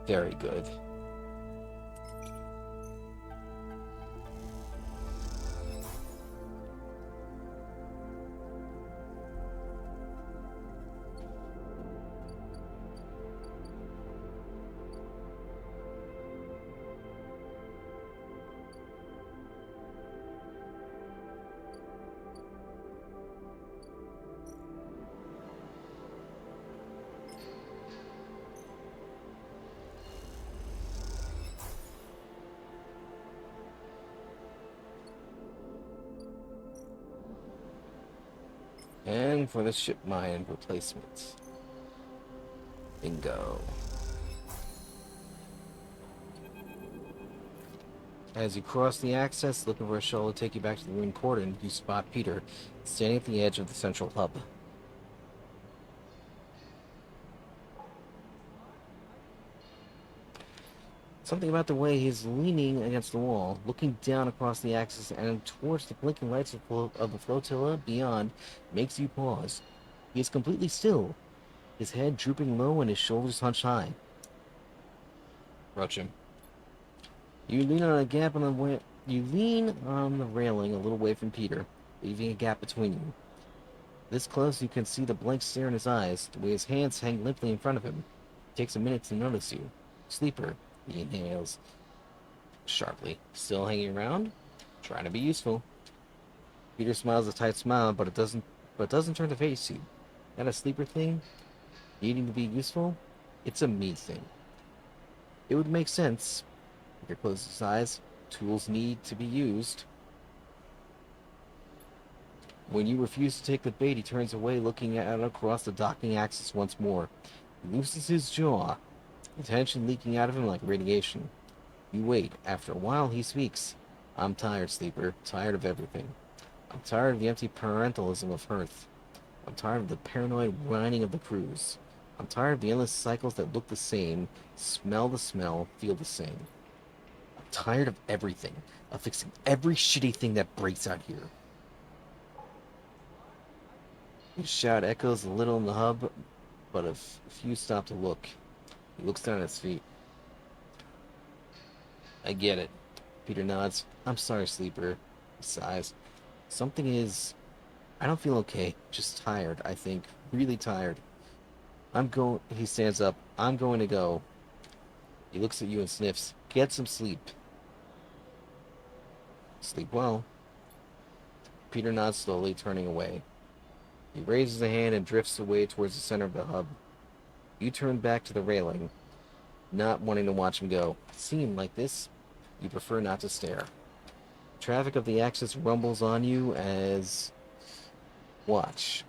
Very good. And for the ship mine replacement. Bingo. As you cross the access, looking for a shuttle to take you back to the Rune Cordon, you spot Peter, standing at the edge of the central hub. Something about the way he's leaning against the wall, looking down across the axis and towards the blinking lights of the flotilla beyond, makes you pause. He is completely still, his head drooping low and his shoulders hunched high. Approach him. You lean on a gap on the You lean on the railing a little way from Peter, leaving a gap between you. This close, you can see the blank stare in his eyes, the way his hands hang limply in front of him. It takes a minute to notice you. Sleeper, he inhales sharply. Still hanging around? Trying to be useful. Peter smiles a tight smile, but it doesn't turn to face you. That a sleeper thing? Needing to be useful? It's a me thing. It would make sense. Peter closes his eyes. Tools need to be used. When you refuse to take the bait, he turns away, looking at it across the docking axis once more. He loosens his jaw, the tension leaking out of him like radiation. You wait. After a while, he speaks. I'm tired, Sleeper. Tired of everything. I'm tired of the empty parentalism of Earth. I'm tired of the paranoid whining of the crews. I'm tired of the endless cycles that look the same, smell the smell, feel the same. I'm tired of everything, of fixing every shitty thing that breaks out here. His shout echoes a little in the hub, but a few stop to look. He looks down at his feet. I get it. Peter nods. I'm sorry, Sleeper. He sighs. Something is... I don't feel okay. Just tired, I think. Really tired. He stands up. I'm going to go. He looks at you and sniffs. Get some sleep. Sleep well. Peter nods slowly, turning away. He raises a hand and drifts away towards the center of the hub. You turn back to the railing, not wanting to watch him go. Seen like this, you prefer not to stare. Traffic of the axis rumbles on you as... Watch.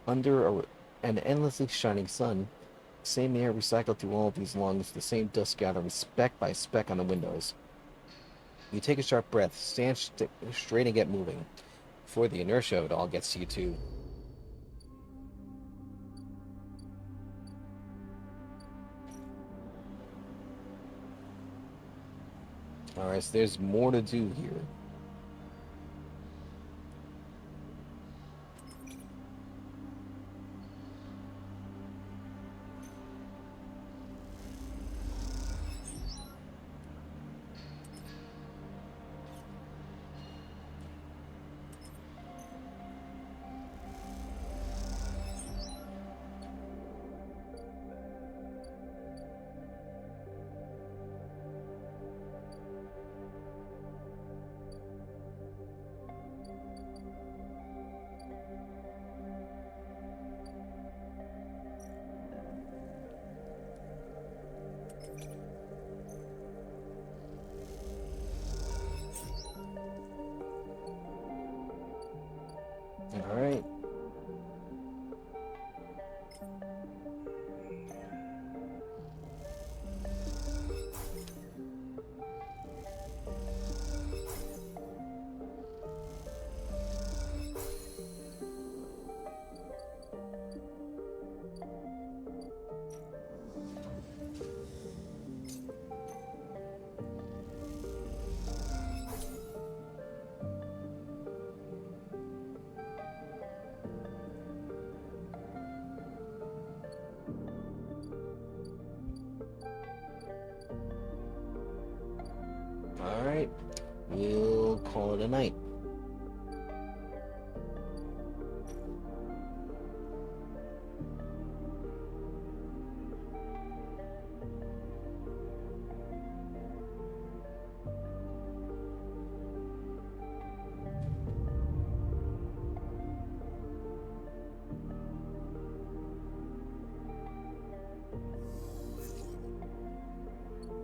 Under an endlessly shining sun, the same air recycled through all of these lungs, the same dust gathering speck by speck on the windows. You take a sharp breath, stand straight and get moving, before the inertia of it all gets to you too. Alright, so there's more to do here. Alright. Alright. We'll call it a night.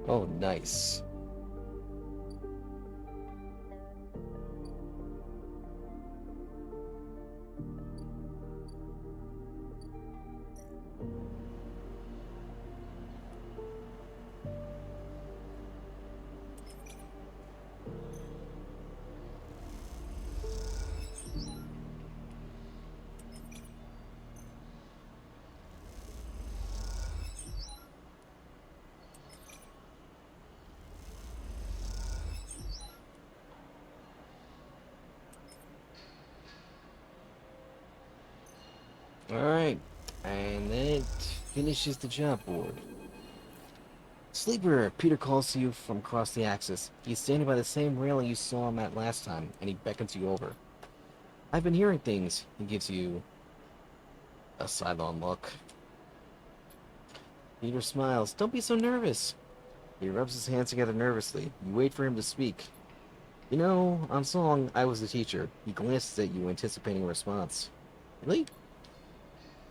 Oh, nice. Alright. And then it finishes the job board. Sleeper, Peter calls to you from across the axis. He's standing by the same railing you saw him at last time, and he beckons you over. I've been hearing things. He gives you a sidelong look. Peter smiles. Don't be so nervous. He rubs his hands together nervously. You wait for him to speak. You know, on Song, I was the teacher. He glances at you, anticipating a response. Really?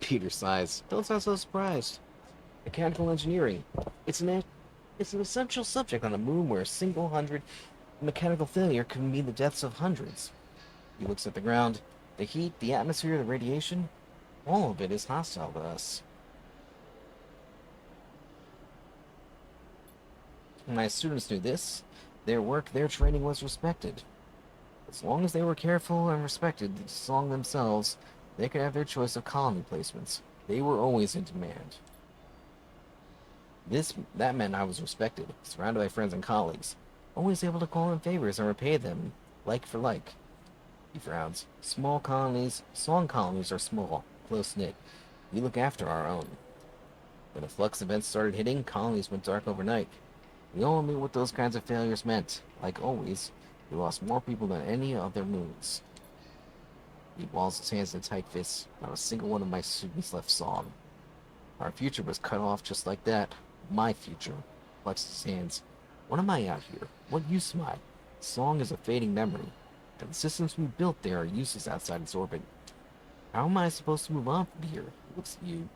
Peter sighs. Don't sound so surprised. Mechanical engineering. It's an essential subject on the moon where a single hundred mechanical failure can mean the deaths of hundreds. He looks at the ground. The heat, the atmosphere, the radiation, all of it is hostile to us. My students knew this. Their work, their training was respected. As long as they were careful and respected the Song themselves, they could have their choice of colony placements. They were always in demand. That meant I was respected, surrounded by friends and colleagues, always able to call in favors and repay them, like for like. He frowns. Small colonies, Song colonies are small, close-knit. We look after our own. When the flux events started hitting, colonies went dark overnight. We all knew what those kinds of failures meant. Like always, we lost more people than any of their moons. He balls his hands in tight fists. Not a single one of my students left Song. Our future was cut off just like that. My future. Flexes his hands. What am I out here? What use am I? Song is a fading memory, and the systems we built there are useless outside its orbit. How am I supposed to move on from here? He looks at you,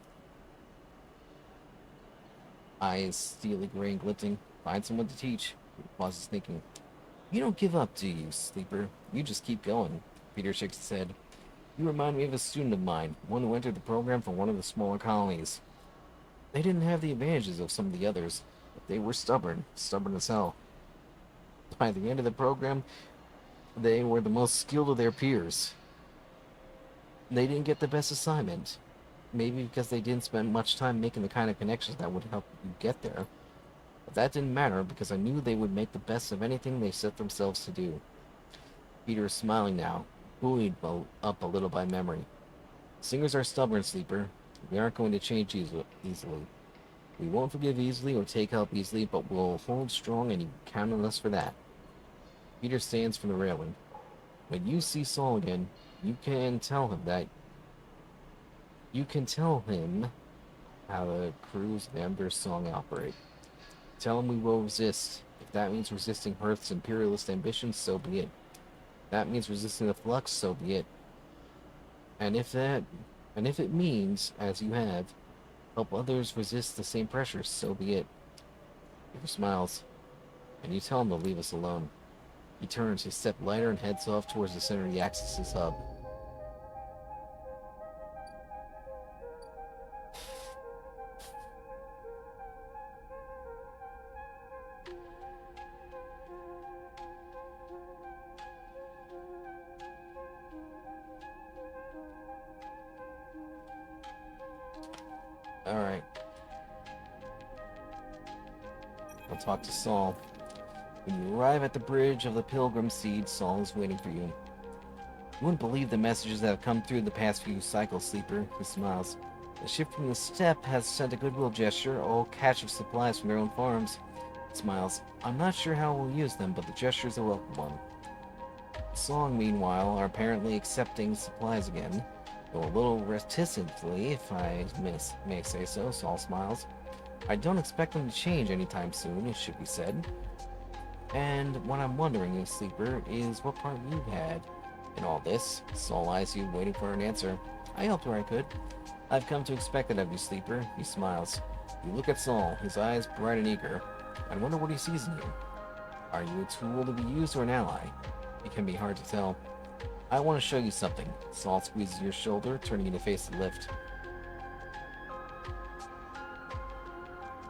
eyes steely gray and glinting. Find someone to teach. He pauses thinking. You don't give up, do you, Sleeper? You just keep going. Peter shakes his head. You remind me of a student of mine, one who entered the program from one of the smaller colonies. They didn't have the advantages of some of the others, but they were stubborn, stubborn as hell. By the end of the program, they were the most skilled of their peers. They didn't get the best assignment. Maybe because they didn't spend much time making the kind of connections that would help you get there. But that didn't matter because I knew they would make the best of anything they set themselves to do. Peter is smiling now, buoyed up a little by memory. Singers are stubborn, Sleeper. We aren't going to change easily. We won't forgive easily or take help easily, but we'll hold strong and you can count on us for that. Peter stands from the railing. When you see Saul again, you can tell him how the crews of Ember's Song operate. Tell him we will resist. If that means resisting Earth's imperialist ambitions, so be it. If that means resisting the flux, so be it. And if it means, as you have, help others resist the same pressures, so be it. Peter smiles, and you tell him to leave us alone. He turns, his step lighter, and heads off towards the center of the Axis' hub. Alright. I'll talk to Saul. When you arrive at the bridge of the Pilgrim Seed, Saul is waiting for you. You wouldn't believe the messages that have come through the past few cycles, Sleeper. He smiles. The ship from the steppe has sent a goodwill gesture, all cache of supplies from their own farms. He smiles. I'm not sure how we'll use them, but the gesture's a welcome one. Song, meanwhile, are apparently accepting supplies again. Though a little reticently, if I may say so, Saul smiles. I don't expect them to change anytime soon, it should be said. And what I'm wondering, Sleeper, is what part you had in all this. Saul eyes you, waiting for an answer. I helped where I could. I've come to expect it of you, Sleeper. He smiles. You look at Saul, his eyes bright and eager. I wonder what he sees in you. Are you a tool to be used or an ally? It can be hard to tell. I want to show you something. Saul squeezes your shoulder, turning you to face the lift.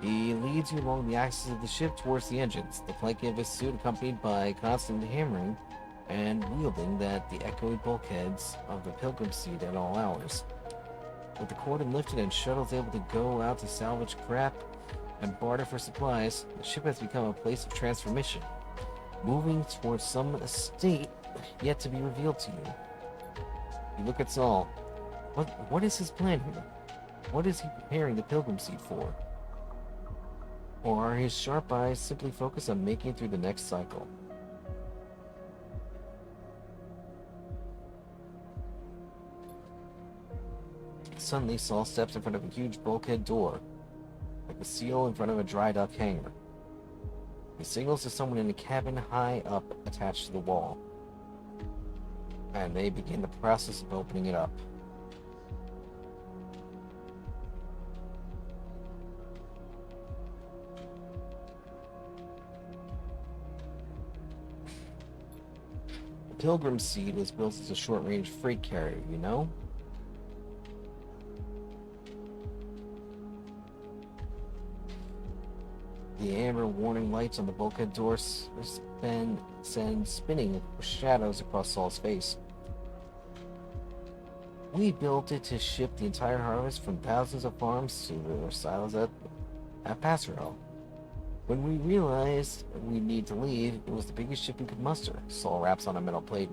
He leads you along the axis of the ship towards the engines, the planking of his suit accompanied by constant hammering and wielding that the echoey bulkheads of the Pilgrim Seed at all hours. With the cordon lifted and shuttles able to go out to salvage crap and barter for supplies, the ship has become a place of transformation, moving towards some estate yet to be revealed to you. You look at Saul. What is his plan here? What is he preparing the Pilgrim Seed for? Or are his sharp eyes simply focused on making it through the next cycle? Suddenly, Saul steps in front of a huge bulkhead door, like a seal in front of a dry dock hangar. He signals to someone in a cabin high up attached to the wall, and they begin the process of opening it up. The Pilgrim Seed was built as a short-range freight carrier, you know? The amber warning lights on the bulkhead doors send spinning shadows across Saul's face. We built it to ship the entire harvest from thousands of farms to the silos at Passerelle. When we realized we need to leave, it was the biggest ship we could muster. Saul raps on a metal plate.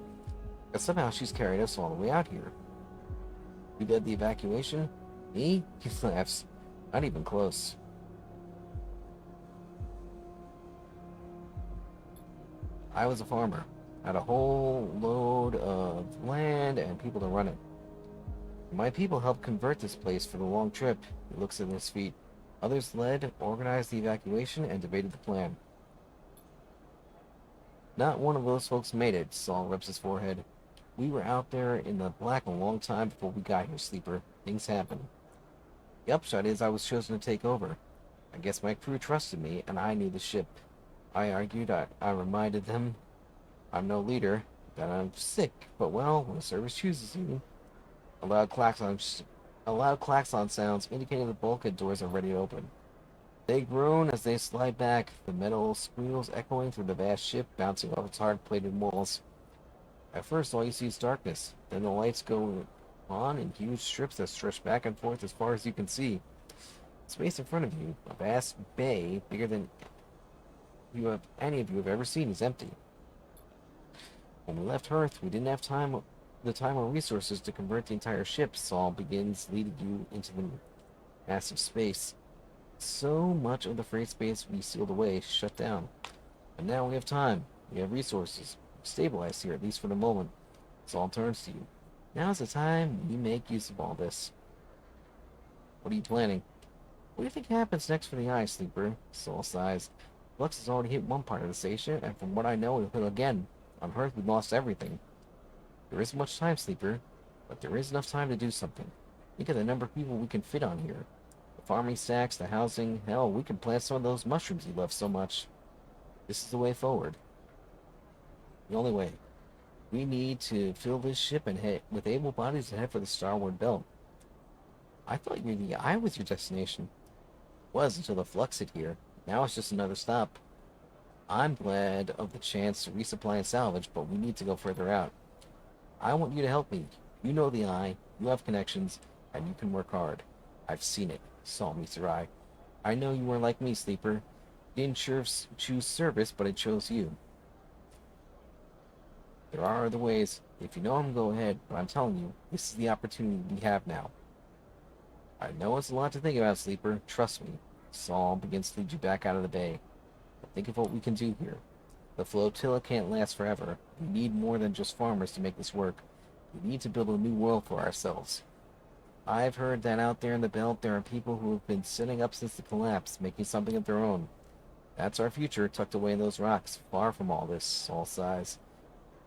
But somehow she's carried us all the way out here. You led the evacuation? Me? He laughs. Not even close. I was a farmer. Had a whole load of land and people to run it. My people helped convert this place for the long trip. He looks at his feet. Others led, organized the evacuation, and debated the plan. Not one of those folks made it, Saul rubs his forehead. We were out there in the black a long time before we got here, Sleeper. Things happen. The upshot is I was chosen to take over. I guess my crew trusted me, and I knew the ship. I argued, I reminded them I'm no leader, that I'm sick, but well, when the service chooses you. A loud klaxon, a loud klaxon sounds indicating the bulkhead doors are ready to open. They groan as they slide back, the metal squeals echoing through the vast ship, bouncing off its hard-plated walls. At first, all you see is darkness. Then the lights go on in huge strips that stretch back and forth as far as you can see. The space in front of you, a vast bay bigger than any of you have ever seen, is empty. When we left Earth, we didn't have the time or resources to convert the entire ship. Saul begins leading you into the massive space. So much of the freight space we sealed away shut down. But now we have time. We have resources. Stabilized here, at least for the moment. Saul turns to you. Now's the time we make use of all this. What are you planning? What do you think happens next for the Eye, Sleeper? Saul sighs. Flux has already hit one part of the station, and from what I know, it'll hit again. On Earth, we lost everything. There isn't much time, Sleeper, but there is enough time to do something. Think of the number of people we can fit on here. The farming stacks, the housing, hell, we can plant some of those mushrooms you love so much. This is the way forward. The only way. We need to fill this ship and head with able bodies and head for the Starward Belt. I thought the Eye was your destination. It was until the Flux hit here. Now it's just another stop. I'm glad of the chance to resupply and salvage, but we need to go further out. I want you to help me. You know the Eye, you have connections, and you can work hard. I've seen it. Saul meets your eye. I know you were like me, Sleeper. You didn't choose service, but I chose you. There are other ways. If you know them, go ahead, but I'm telling you, this is the opportunity we have now. I know it's a lot to think about, Sleeper. Trust me. Saul begins to lead you back out of the bay. But think of what we can do here. The flotilla can't last forever. We need more than just farmers to make this work. We need to build a new world for ourselves. I've heard that out there in the belt there are people who have been sitting up since the collapse, making something of their own. That's our future, tucked away in those rocks, far from all this, Saul sighs.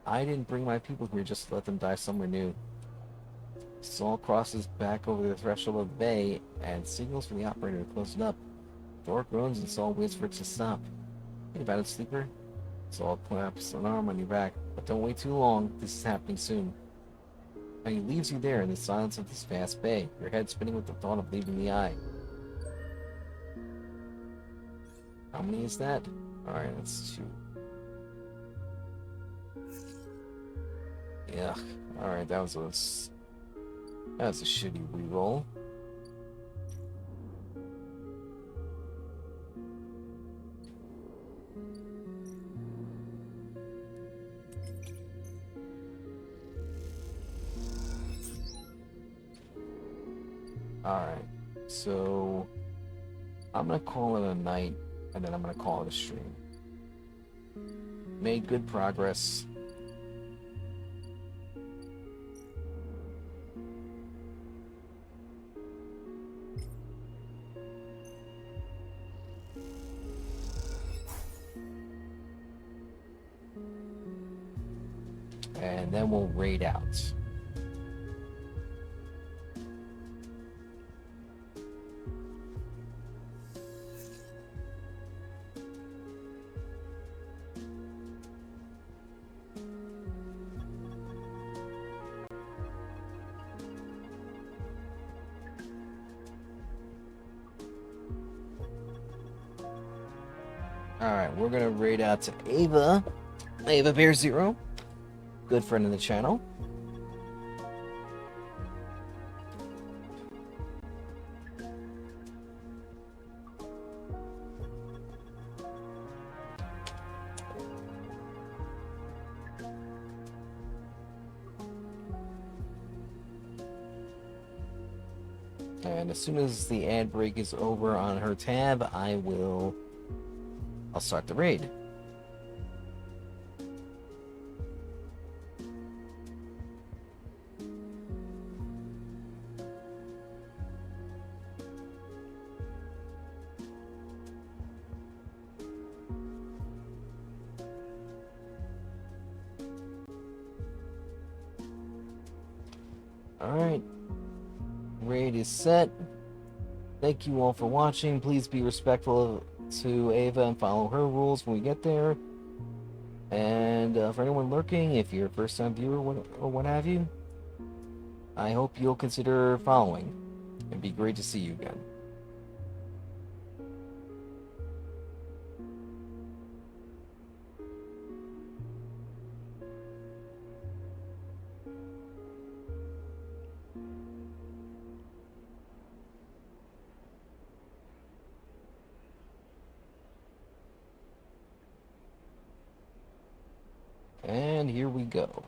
I didn't bring my people here just to let them die somewhere new. Saul crosses back over the threshold of the bay and signals for the operator to close it up. The door groans and Saul waits for it to stop. Think about it, Sleeper. Saul claps an arm on your back, but don't wait too long. This is happening soon. And he leaves you there in the silence of this vast bay, your head spinning with the thought of leaving the Eye. How many is that? Alright, that's 2. Yeah. Alright, that was a shitty reroll. Alright, so I'm gonna call it a night, and then I'm gonna call it a stream. Made good progress. And then we'll raid out. Alright, we're gonna raid out to Ava. Ava Bear Zero. Good friend of the channel. And as soon as the ad break is over on her tab, I'll start the raid. Alright, raid is set. Thank you all for watching. Please be respectful to Ava and follow her rules when we get there. And for anyone lurking, if you're a first-time viewer or what have you, I hope you'll consider following. It'd be great to see you again. And here we go.